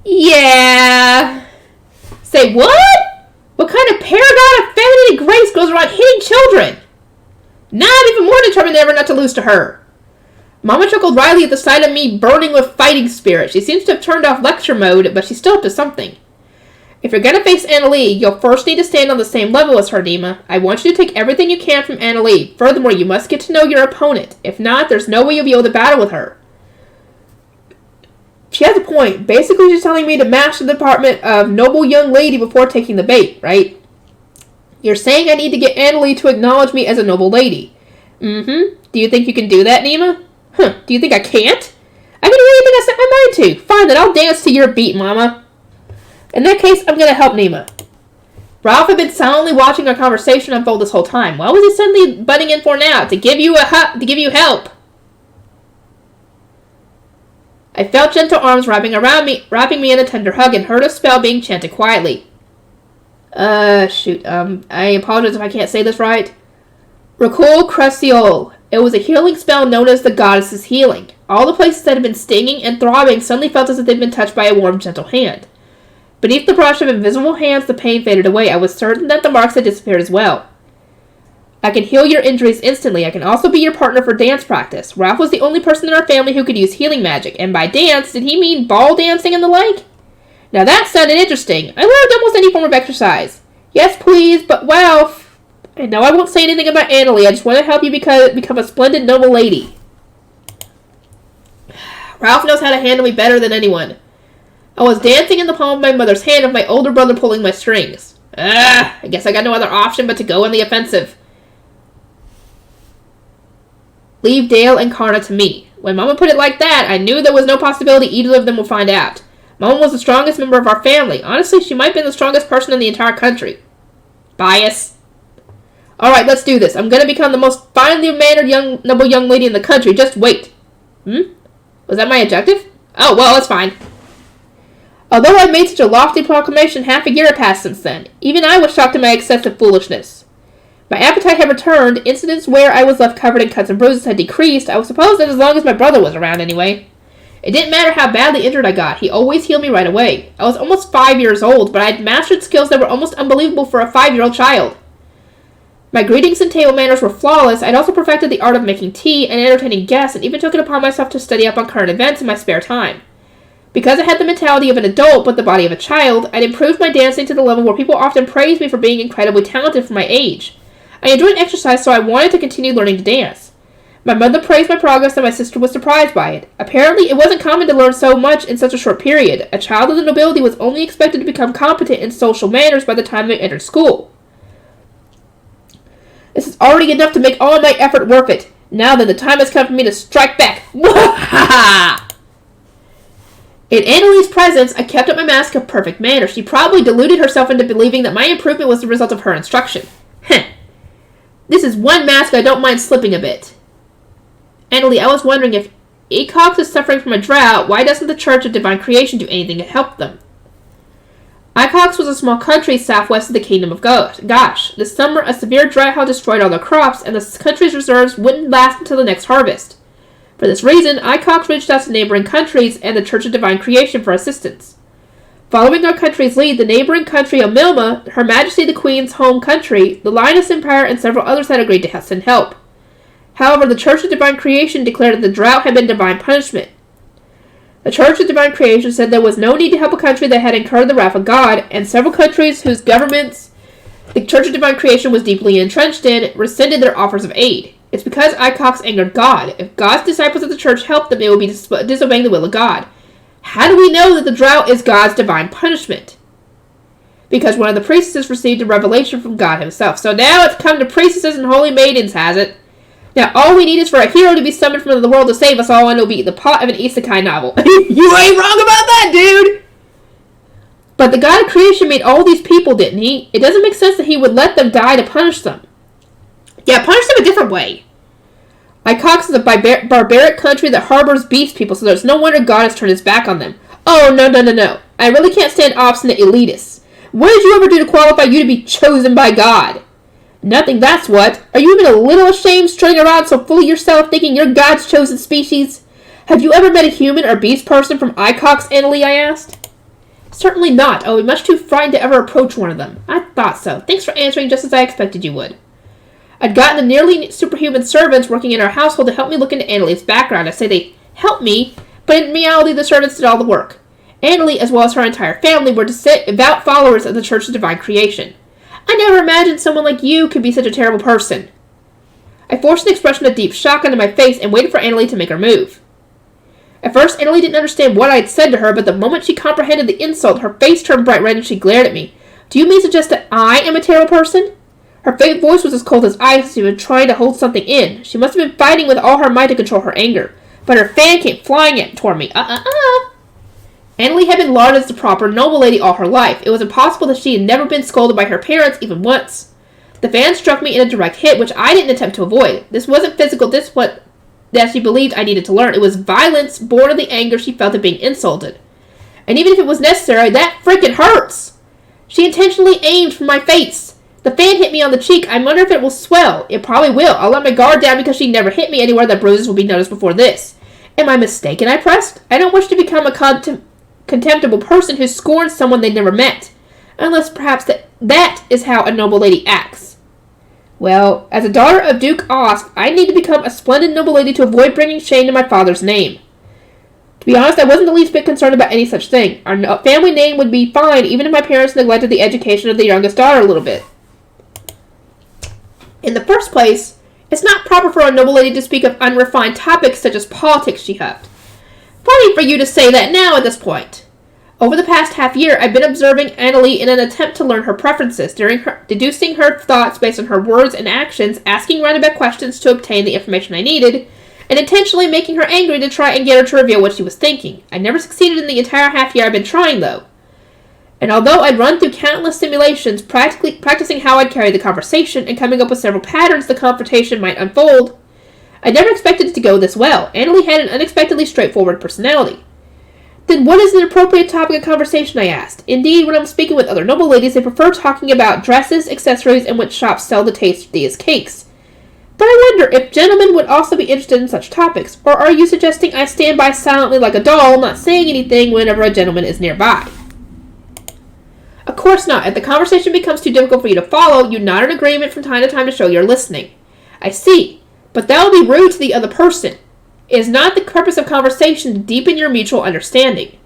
Yeah. Say what? What kind of paragon of feminine grace goes around hitting children? Now I'm even more determined ever not to lose to her. Mama chuckled wryly at the sight of me burning with fighting spirit. She seems to have turned off lecture mode, but she's still up to something. If you're gonna face Annalie, you'll first need to stand on the same level as her, Nima. I want you to take everything you can from Annalie. Furthermore, you must get to know your opponent. If not, there's no way you'll be able to battle with her. She has a point. Basically, she's telling me to master the department of noble young lady before taking the bait, right? You're saying I need to get Annalie to acknowledge me as a noble lady. Mm-hmm. Do you think you can do that, Nema? Huh, do you think I can't? I can do anything I set my mind to. Fine, then I'll dance to your beat, Mama. In that case, I'm gonna help Nema. Ralph had been silently watching our conversation unfold this whole time. What was he suddenly butting in for now? To give you help. I felt gentle arms wrapping me in a tender hug and heard a spell being chanted quietly. I apologize if I can't say this right. Recul Cruciole. It was a healing spell known as the Goddess's Healing. All the places that had been stinging and throbbing suddenly felt as if they'd been touched by a warm, gentle hand. Beneath the brush of invisible hands, the pain faded away. I was certain that the marks had disappeared as well. I can heal your injuries instantly. I can also be your partner for dance practice. Ralph was the only person in our family who could use healing magic, and by dance, did he mean ball dancing and the like? Now that sounded interesting. I loved almost any form of exercise. Yes, please, but wow. I know I won't say anything about Annalie. I just want to help you become a splendid, noble lady. Ralph knows how to handle me better than anyone. I was dancing in the palm of my mother's hand with my older brother pulling my strings. I guess I got no other option but to go on the offensive. Leave Dale and Karna to me. When Mama put it like that, I knew there was no possibility either of them would find out. Mama was the strongest member of our family. Honestly, she might have been the strongest person in the entire country. Bias. Alright, let's do this. I'm gonna become the most finely mannered noble young lady in the country. Just wait. Was that my objective? Oh, well, that's fine. Although I've made such a lofty proclamation, half a year had passed since then. Even I was shocked at my excessive foolishness. My appetite had returned. Incidents where I was left covered in cuts and bruises had decreased. I was supposed that as long as my brother was around anyway. It didn't matter how badly injured I got. He always healed me right away. I was almost 5 years old, but I had mastered skills that were almost unbelievable for a 5-year-old child. My greetings and table manners were flawless. I'd also perfected the art of making tea and entertaining guests, and even took it upon myself to study up on current events in my spare time. Because I had the mentality of an adult but the body of a child, I'd improved my dancing to the level where people often praised me for being incredibly talented for my age. I enjoyed exercise, so I wanted to continue learning to dance. My mother praised my progress, and my sister was surprised by it. Apparently, it wasn't common to learn so much in such a short period. A child of the nobility was only expected to become competent in social manners by the time they entered school. This is already enough to make all my effort worth it. Now then, the time has come for me to strike back. In Annalie's presence, I kept up my mask of perfect manner. She probably deluded herself into believing that my improvement was the result of her instruction. This is one mask I don't mind slipping a bit. Annalie, I was wondering if Acox is suffering from a drought, why doesn't the Church of Divine Creation do anything to help them? Acox was a small country southwest of the Kingdom of Gosh. This summer, a severe drought had destroyed all their crops, and the country's reserves wouldn't last until the next harvest. For this reason, Acox reached out to neighboring countries and the Church of Divine Creation for assistance. Following our country's lead, the neighboring country of Milma, Her Majesty the Queen's home country, the Linus Empire, and several others had agreed to send help. However, the Church of Divine Creation declared that the drought had been divine punishment. The Church of Divine Creation said there was no need to help a country that had incurred the wrath of God, and several countries whose governments the Church of Divine Creation was deeply entrenched in rescinded their offers of aid. It's because Icox angered God. If God's disciples of the Church helped them, they would be disobeying the will of God. How do we know that the drought is God's divine punishment? Because one of the priestesses received a revelation from God himself. So now it's come to priestesses and holy maidens, has it? Now all we need is for a hero to be summoned from the world to save us all, and it'll be the plot of an isekai novel. You ain't wrong about that, dude! But the God of creation made all these people, didn't he? It doesn't make sense that he would let them die to punish them. Yeah, punish them a different way. Icox is a barbaric country that harbors beast people, so there's no wonder God has turned his back on them. Oh, no. I really can't stand obstinate elitists. What did you ever do to qualify you to be chosen by God? Nothing, that's what. Are you even a little ashamed strutting around so full of yourself thinking you're God's chosen species? Have you ever met a human or beast person from Icox, Annalie, I asked. Certainly not. I would be much too frightened to ever approach one of them. I thought so. Thanks for answering just as I expected you would. I'd gotten the nearly superhuman servants working in our household to help me look into Annalie's background. I say they helped me, but in reality the servants did all the work. Annalie, as well as her entire family, were devout followers of the Church of Divine Creation. I never imagined someone like you could be such a terrible person. I forced an expression of deep shock onto my face and waited for Annalie to make her move. At first, Annalie didn't understand what I had said to her, but the moment she comprehended the insult, her face turned bright red and she glared at me. Do you mean to suggest that I am a terrible person? Her voice was as cold as ice, as she was trying to hold something in. She must have been fighting with all her might to control her anger. But her fan came flying toward me. Annalie had been lauded as the proper, noble lady all her life. It was impossible that she had never been scolded by her parents, even once. The fan struck me in a direct hit, which I didn't attempt to avoid. This wasn't physical discipline that she believed I needed to learn. It was violence born of the anger she felt at being insulted. And even if it was necessary, that freaking hurts! She intentionally aimed for my face. The fan hit me on the cheek. I wonder if it will swell. It probably will. I'll let my guard down because she never hit me anywhere that bruises will be noticed before this. Am I mistaken, I pressed? I don't wish to become a contemptible person who scorns someone they never met. Unless perhaps that is how a noble lady acts. Well, as a daughter of Duke Osp, I need to become a splendid noble lady to avoid bringing shame to my father's name. To be honest, I wasn't the least bit concerned about any such thing. Our family name would be fine even if my parents neglected the education of the youngest daughter a little bit. In the first place, it's not proper for a noble lady to speak of unrefined topics such as politics, she huffed. Funny for you to say that now at this point. Over the past half year, I've been observing Annalie in an attempt to learn her preferences, deducing her thoughts based on her words and actions, asking roundabout questions to obtain the information I needed, and intentionally making her angry to try and get her to reveal what she was thinking. I never succeeded in the entire half year I've been trying, though. And although I'd run through countless simulations, practicing how I'd carry the conversation and coming up with several patterns the confrontation might unfold, I never expected it to go this well. Annalie had an unexpectedly straightforward personality. Then what is an appropriate topic of conversation, I asked. Indeed, when I'm speaking with other noble ladies, they prefer talking about dresses, accessories, and which shops sell the tastiest cakes. But I wonder if gentlemen would also be interested in such topics, or are you suggesting I stand by silently like a doll, not saying anything whenever a gentleman is nearby? Of course not. If the conversation becomes too difficult for you to follow, you nod in agreement from time to time to show you're listening. I see. But that will be rude to the other person. It is not the purpose of conversation to deepen your mutual understanding.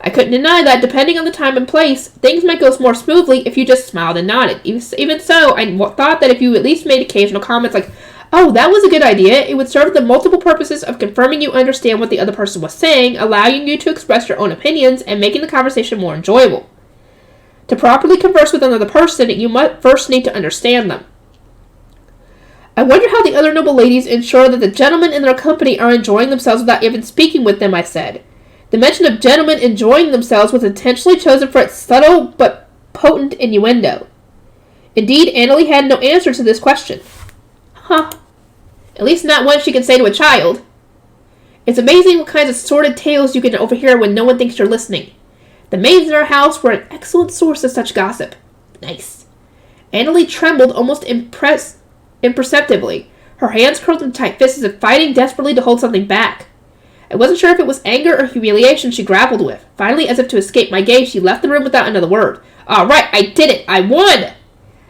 I couldn't deny that, depending on the time and place, things might go more smoothly if you just smiled and nodded. Even so, I thought that if you at least made occasional comments like, oh, that was a good idea, it would serve the multiple purposes of confirming you understand what the other person was saying, allowing you to express your own opinions, and making the conversation more enjoyable. To properly converse with another person, you must first need to understand them. I wonder how the other noble ladies ensure that the gentlemen in their company are enjoying themselves without even speaking with them, I said. The mention of gentlemen enjoying themselves was intentionally chosen for its subtle but potent innuendo. Indeed, Annalie had no answer to this question. Huh. At least not one she can say to a child. It's amazing what kinds of sordid tales you can overhear when no one thinks you're listening. The maids in our house were an excellent source of such gossip. Nice. Annalie trembled almost imperceptibly. Her hands curled in tight fists as if fighting desperately to hold something back. I wasn't sure if it was anger or humiliation she grappled with. Finally, as if to escape my gaze, she left the room without another word. All right, I did it! I won!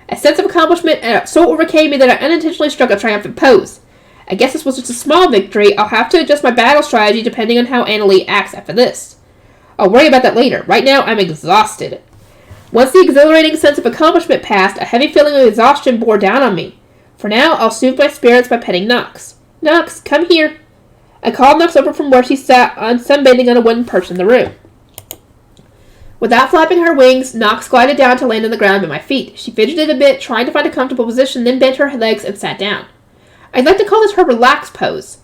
A sense of accomplishment so overcame me that I unintentionally struck a triumphant pose. I guess this was just a small victory. I'll have to adjust my battle strategy depending on how Annalie acts after this. I'll worry about that later. Right now, I'm exhausted. Once the exhilarating sense of accomplishment passed, a heavy feeling of exhaustion bore down on me. For now, I'll soothe my spirits by petting Nox. Nox, come here. I called Nox over from where she sat sunbathing on a wooden perch in the room. Without flapping her wings, Nox glided down to land on the ground at my feet. She fidgeted a bit, trying to find a comfortable position, then bent her legs and sat down. I'd like to call this her relaxed pose.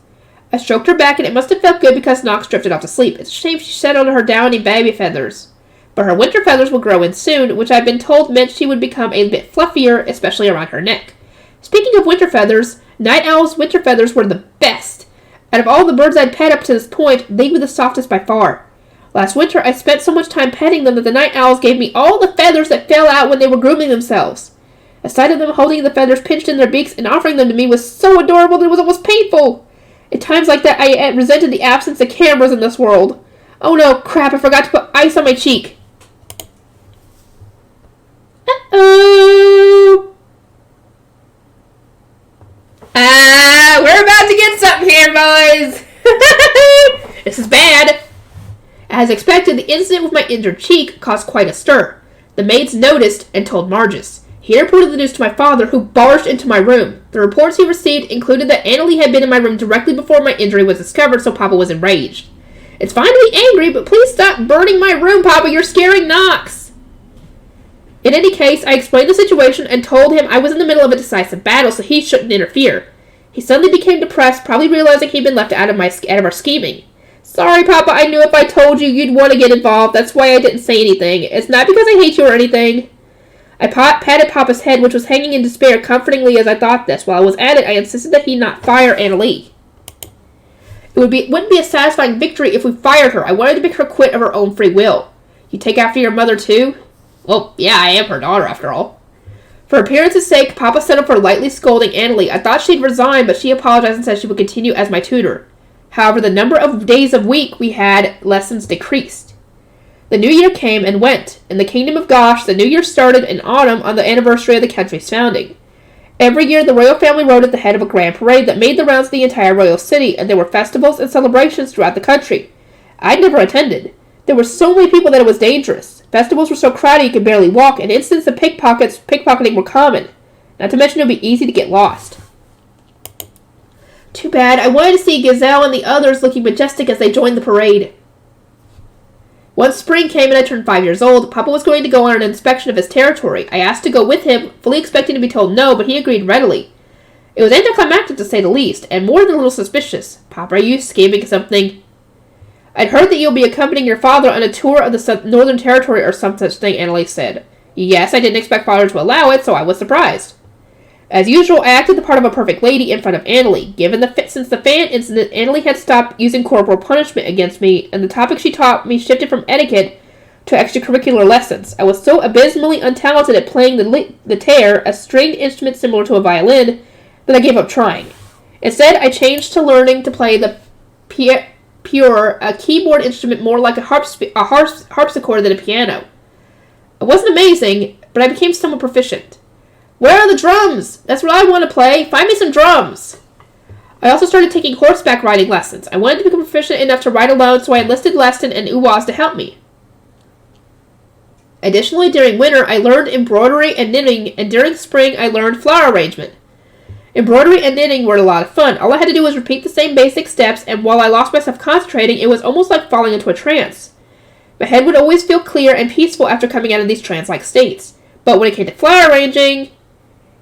I stroked her back, and it must have felt good because Nox drifted off to sleep. It's a shame she settled on her downy baby feathers. But her winter feathers will grow in soon, which I've been told meant she would become a bit fluffier, especially around her neck. Speaking of winter feathers, night owls' winter feathers were the best. Out of all the birds I'd pet up to this point, they were the softest by far. Last winter, I spent so much time petting them that the night owls gave me all the feathers that fell out when they were grooming themselves. The sight of them holding the feathers pinched in their beaks and offering them to me was so adorable that it was almost painful. At times like that, I resented the absence of cameras in this world. Oh no, crap, I forgot to put ice on my cheek. Uh-oh. We're about to get something here, boys. This is bad. As expected, the incident with my injured cheek caused quite a stir. The maids noticed and told Margus. He reported the news to my father, who barged into my room. The reports he received included that Annalie had been in my room directly before my injury was discovered, so Papa was enraged. It's fine to be angry, but please stop burning my room, Papa. You're scaring Nox. In any case, I explained the situation and told him I was in the middle of a decisive battle, so he shouldn't interfere. He suddenly became depressed, probably realizing he'd been left out of our scheming. Sorry, Papa, I knew if I told you, you'd want to get involved. That's why I didn't say anything. It's not because I hate you or anything. I patted Papa's head, which was hanging in despair, comfortingly as I thought this. While I was at it, I insisted that he not fire Annalie. It wouldn't be a satisfying victory if we fired her. I wanted to make her quit of her own free will. You take after your mother, too? Well, yeah, I am her daughter, after all. For appearance's sake, Papa settled for lightly scolding Annalie. I thought she'd resign, but she apologized and said she would continue as my tutor. However, the number of days of week we had lessons decreased. The new year came and went. In the kingdom of Gosh, the new year started in autumn on the anniversary of the country's founding. Every year, the royal family rode at the head of a grand parade that made the rounds of the entire royal city, and there were festivals and celebrations throughout the country. I'd never attended. There were so many people that it was dangerous. Festivals were so crowded you could barely walk, and incidents of pickpocketing were common. Not to mention it would be easy to get lost. Too bad. I wanted to see Gazelle and the others looking majestic as they joined the parade. Once spring came and I turned 5 years old, Papa was going to go on an inspection of his territory. I asked to go with him, fully expecting to be told no, but he agreed readily. It was anticlimactic to say the least, and more than a little suspicious. Papa, are you scheming something? I'd heard that you'll be accompanying your father on a tour of the Northern Territory or some such thing, Annalie said. Yes, I didn't expect father to allow it, so I was surprised. As usual, I acted the part of a perfect lady in front of Annalie. Since the fan incident, Annalie had stopped using corporal punishment against me, and the topic she taught me shifted from etiquette to extracurricular lessons. I was so abysmally untalented at playing the lyre, a stringed instrument similar to a violin, that I gave up trying. Instead, I changed to learning to play the pure, a keyboard instrument more like a harpsichord than a piano. It wasn't amazing, but I became somewhat proficient. Where are the drums? That's what I want to play. Find me some drums. I also started taking horseback riding lessons. I wanted to become proficient enough to ride alone, so I enlisted Leston and Uwaz to help me. Additionally, during winter, I learned embroidery and knitting, and during spring, I learned flower arrangement. Embroidery and knitting were a lot of fun. All I had to do was repeat the same basic steps, and while I lost myself concentrating, it was almost like falling into a trance. My head would always feel clear and peaceful after coming out of these trance-like states. But when it came to flower arranging,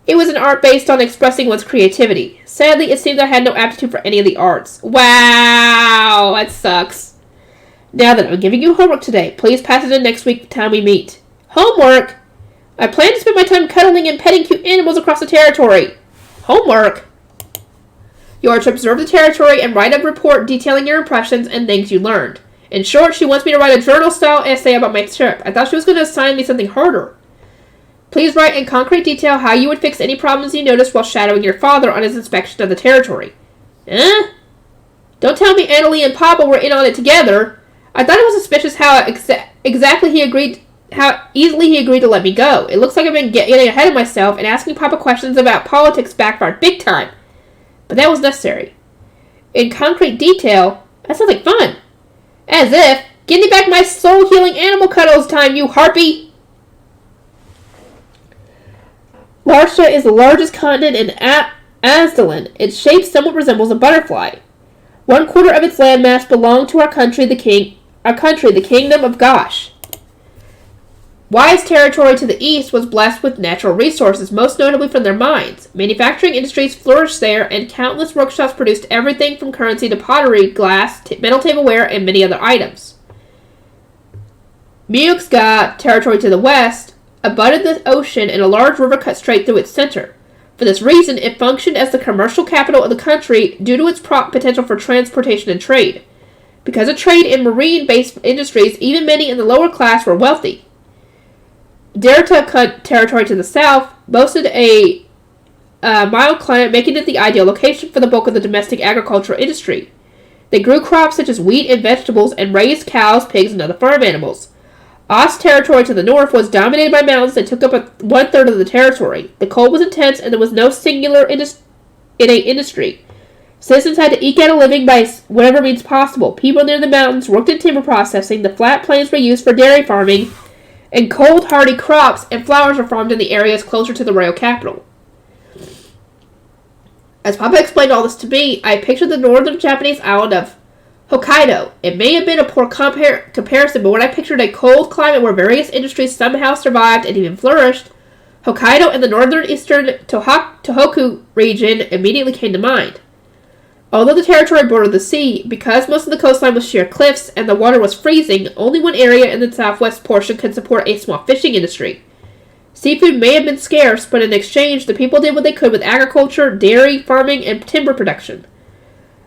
it was an art based on expressing one's creativity. Sadly, it seemed I had no aptitude for any of the arts. Wow, that sucks. Now then, I'm giving you homework today. Please pass it in next week the time we meet. Homework? I plan to spend my time cuddling and petting cute animals across the territory. Homework? You are to observe the territory and write a report detailing your impressions and things you learned. In short, she wants me to write a journal-style essay about my trip. I thought she was going to assign me something harder. Please write in concrete detail how you would fix any problems you noticed while shadowing your father on his inspection of the territory. Don't tell me Annalie and Papa were in on it together. I thought it was suspicious how easily he agreed to let me go. It looks like I've been getting ahead of myself, and asking Papa questions about politics backfired big time. But that was necessary. In concrete detail, that sounds like fun. As if. Give me back my soul-healing animal cuddles time, you harpy! Larsha is the largest continent in Azdalan. Its shape somewhat resembles a butterfly. 1/4 of its landmass belonged to our country, the kingdom of Gosh. Wise territory to the east was blessed with natural resources, most notably from their mines. Manufacturing industries flourished there, and countless workshops produced everything from currency to pottery, glass, metal tableware, and many other items. Muxga, territory to the west, abutted the ocean, and a large river cut straight through its center. For this reason, it functioned as the commercial capital of the country due to its potential for transportation and trade. Because of trade in marine-based industries, even many in the lower class were wealthy. Derta territory to the south boasted a mild climate, making it the ideal location for the bulk of the domestic agricultural industry. They grew crops such as wheat and vegetables, and raised cows, pigs, and other farm animals. Ost territory to the north was dominated by mountains that took up 1/3 of the territory. The cold was intense, and there was no singular innate industry. Citizens had to eke out a living by whatever means possible. People near the mountains worked in timber processing, the flat plains were used for dairy farming, and cold, hardy crops and flowers were farmed in the areas closer to the royal capital. As Papa explained all this to me, I pictured the northern Japanese island of Hokkaido. It may have been a poor comparison, but when I pictured a cold climate where various industries somehow survived and even flourished, Hokkaido and the northeastern Tohoku region immediately came to mind. Although the territory bordered the sea, because most of the coastline was sheer cliffs and the water was freezing, only one area in the southwest portion could support a small fishing industry. Seafood may have been scarce, but in exchange, the people did what they could with agriculture, dairy, farming, and timber production.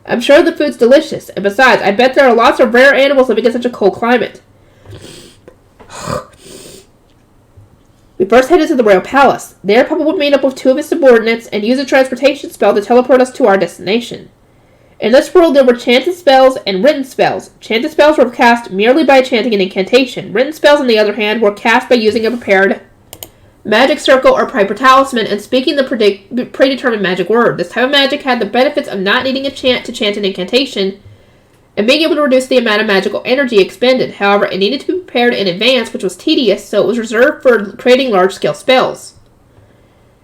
I'm sure the food's delicious, and besides, I bet there are lots of rare animals living in such a cold climate. We first headed to the royal palace. There, Papa would meet up with two of his subordinates and use a transportation spell to teleport us to our destination. In this world, there were chanted spells and written spells. Chanted spells were cast merely by chanting an incantation. Written spells, on the other hand, were cast by using a prepared magic circle or paper talisman and speaking the predetermined magic word. This type of magic had the benefits of not needing a chant to chant an incantation and being able to reduce the amount of magical energy expended. However, it needed to be prepared in advance, which was tedious, so it was reserved for creating large-scale spells.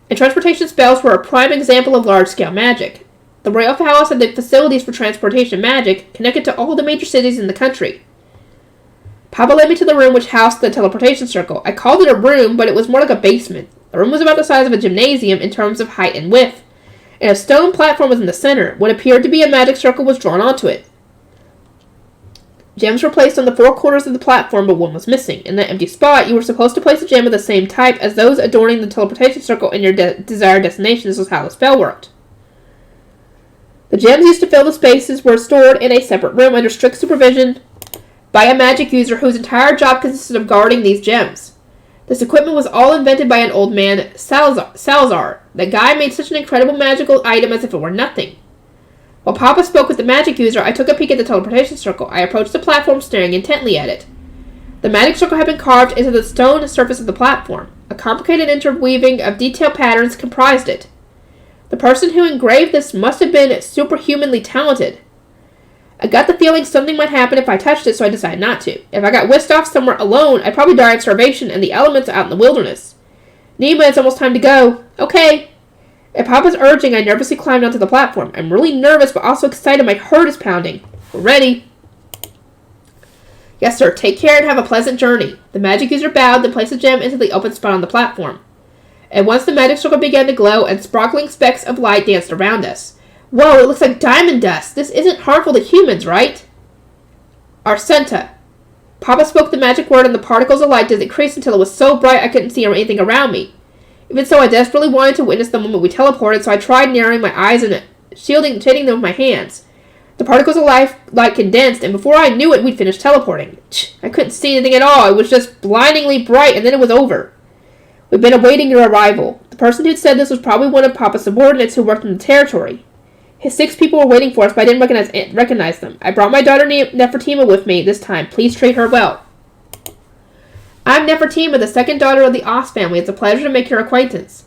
And transportation spells were a prime example of large-scale magic. The royal palace had the facilities for transportation magic connected to all the major cities in the country. Papa led me to the room which housed the teleportation circle. I called it a room, but it was more like a basement. The room was about the size of a gymnasium in terms of height and width, and a stone platform was in the center. What appeared to be a magic circle was drawn onto it. Gems were placed on the four corners of the platform, but one was missing. In that empty spot, you were supposed to place a gem of the same type as those adorning the teleportation circle in your desired destination. This was how the spell worked. The gems used to fill the spaces were stored in a separate room under strict supervision by a magic user whose entire job consisted of guarding these gems. This equipment was all invented by an old man, Salazar. The guy made such an incredible magical item as if it were nothing. While Papa spoke with the magic user, I took a peek at the teleportation circle. I approached the platform, staring intently at it. The magic circle had been carved into the stone surface of the platform. A complicated interweaving of detailed patterns comprised it. The person who engraved this must have been superhumanly talented. I got the feeling something might happen if I touched it, so I decided not to. If I got whisked off somewhere alone, I'd probably die of starvation and the elements out in the wilderness. Nima, it's almost time to go. Okay. At Papa's urging, I nervously climbed onto the platform. I'm really nervous, but also excited. My heart is pounding. We're ready. Yes, sir. Take care and have a pleasant journey. The magic user bowed, then placed a gem into the open spot on the platform. And once the magic circle began to glow, and sparkling specks of light danced around us. Whoa, it looks like diamond dust. This isn't harmful to humans, right? Arsenta. Papa spoke the magic word and the particles of light decreased until it was so bright I couldn't see anything around me. Even so, I desperately wanted to witness the moment we teleported, so I tried narrowing my eyes and shading them with my hands. The particles of light condensed, and before I knew it, we'd finished teleporting. I couldn't see anything at all. It was just blindingly bright, and then it was over. We've been awaiting your arrival. The person who'd said this was probably one of Papa's subordinates who worked in the territory. His 6 people were waiting for us, but I didn't recognize them. I brought my daughter Nefertima with me this time. Please treat her well. I'm Nefertima, the second daughter of the Os family. It's a pleasure to make your acquaintance.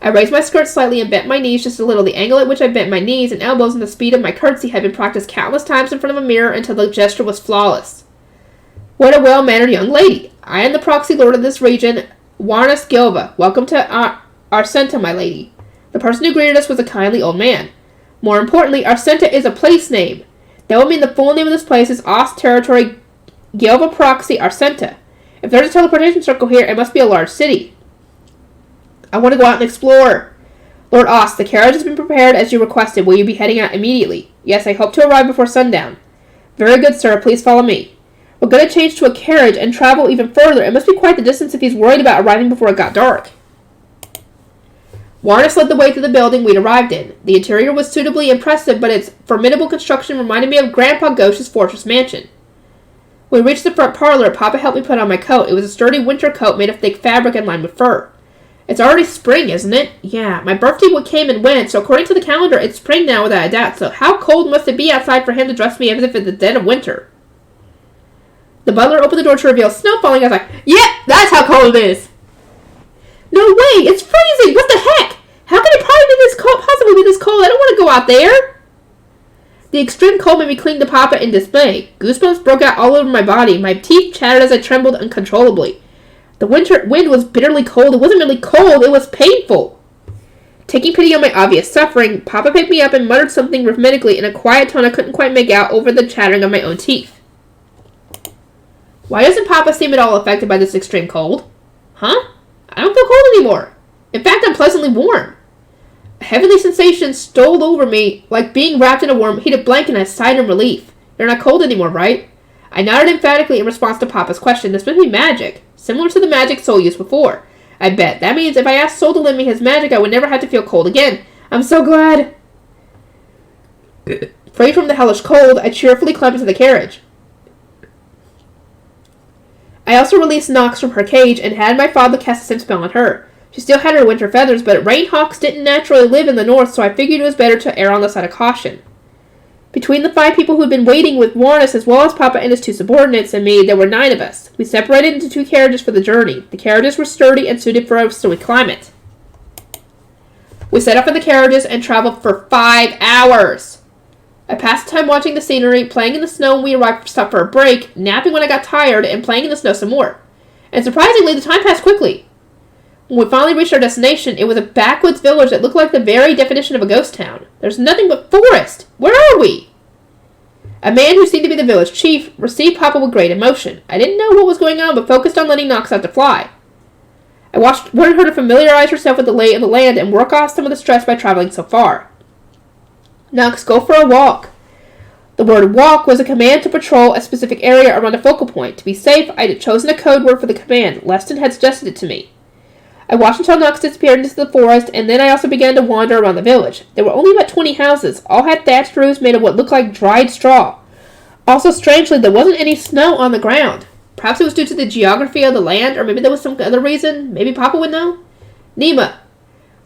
I raised my skirt slightly and bent my knees just a little. The angle at which I bent my knees and elbows and the speed of my curtsy had been practiced countless times in front of a mirror until the gesture was flawless. What a well-mannered young lady. I am the proxy lord of this region, Warnes Gilva. Welcome to Arsenta, my lady. The person who greeted us was a kindly old man. More importantly, Arsenta is a place name. That would mean the full name of this place is Os Territory Gilva Proxy Arsenta. If there's a teleportation circle here, it must be a large city. I want to go out and explore. Lord Os, the carriage has been prepared as you requested. Will you be heading out immediately? Yes, I hope to arrive before sundown. Very good, sir. Please follow me. We're going to change to a carriage and travel even further. It must be quite the distance if he's worried about arriving before it got dark. Warnes led the way to the building we'd arrived in. The interior was suitably impressive, but its formidable construction reminded me of Grandpa Ghosh's fortress mansion. When we reached the front parlor, Papa helped me put on my coat. It was a sturdy winter coat made of thick fabric and lined with fur. It's already spring, isn't it? Yeah, my birthday came and went, so according to the calendar, it's spring now without a doubt, so how cold must it be outside for him to dress me as if it's the dead of winter? The butler opened the door to reveal snow falling. I was like, yep, that's how cold it is. No way, it's freezing! What the heck? How can it possibly be this cold? I don't want to go out there. The extreme cold made me cling to Papa in dismay. Goosebumps broke out all over my body. My teeth chattered as I trembled uncontrollably. The wind was bitterly cold. It wasn't really cold, it was painful. Taking pity on my obvious suffering, Papa picked me up and muttered something rhythmically in a quiet tone I couldn't quite make out over the chattering of my own teeth. Why doesn't Papa seem at all affected by this extreme cold? Huh? I don't feel cold anymore. In fact, I'm pleasantly warm. A heavenly sensation stole over me, like being wrapped in a warm, heated blanket, and I sighed in relief. You're not cold anymore, right? I nodded emphatically in response to Papa's question. This must be magic, similar to the magic Soul used before. I bet. That means if I asked Soul to lend me his magic, I would never have to feel cold again. I'm so glad. Freed from the hellish cold, I cheerfully climbed into the carriage. I also released Nox from her cage and had my father cast the same spell on her. She still had her winter feathers, but rainhawks didn't naturally live in the north, so I figured it was better to err on the side of caution. Between the 5 people who had been waiting with Warnus, as well as Papa and his 2 subordinates, and me, there were 9 of us. We separated into 2 carriages for the journey. The carriages were sturdy and suited for a snowy climate. We set off in the carriages and traveled for 5 hours. I passed time watching the scenery, playing in the snow when we arrived to stop for a break, napping when I got tired, and playing in the snow some more. And surprisingly, the time passed quickly. When we finally reached our destination, it was a backwoods village that looked like the very definition of a ghost town. There's nothing but forest. Where are we? A man who seemed to be the village chief received Papa with great emotion. I didn't know what was going on, but focused on letting Nox out to fly. I wanted her to familiarize herself with the lay of the land and work off some of the stress by traveling so far. Nox, go for a walk. The word walk was a command to patrol a specific area around a focal point. To be safe, I had chosen a code word for the command. Leston had suggested it to me. I watched until Nox disappeared into the forest, and then I also began to wander around the village. There were only about 20 houses. All had thatched roofs made of what looked like dried straw. Also, strangely, there wasn't any snow on the ground. Perhaps it was due to the geography of the land, or maybe there was some other reason. Maybe Papa would know? Nima.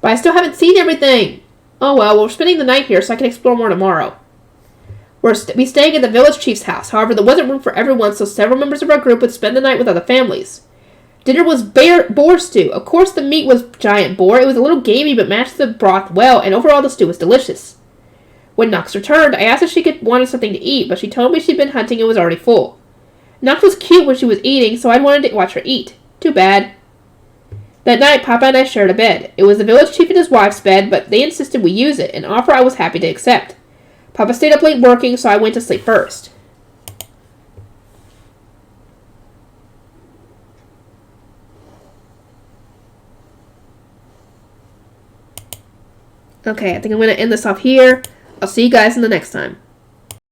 But I still haven't seen everything. Oh well, we're spending the night here, so I can explore more tomorrow. We're staying at the village chief's house. However, there wasn't room for everyone, so several members of our group would spend the night with other families. Dinner was boar stew. Of course, the meat was giant boar. It was a little gamey, but matched the broth well, and overall the stew was delicious. When Nox returned, I asked if she wanted something to eat, but she told me she'd been hunting and was already full. Nox was cute when she was eating, so I wanted to watch her eat. Too bad. That night, Papa and I shared a bed. It was the village chief and his wife's bed, but they insisted we use it, an offer I was happy to accept. Papa stayed up late working, so I went to sleep first. Okay, I think I'm going to end this off here. I'll see you guys in the next time.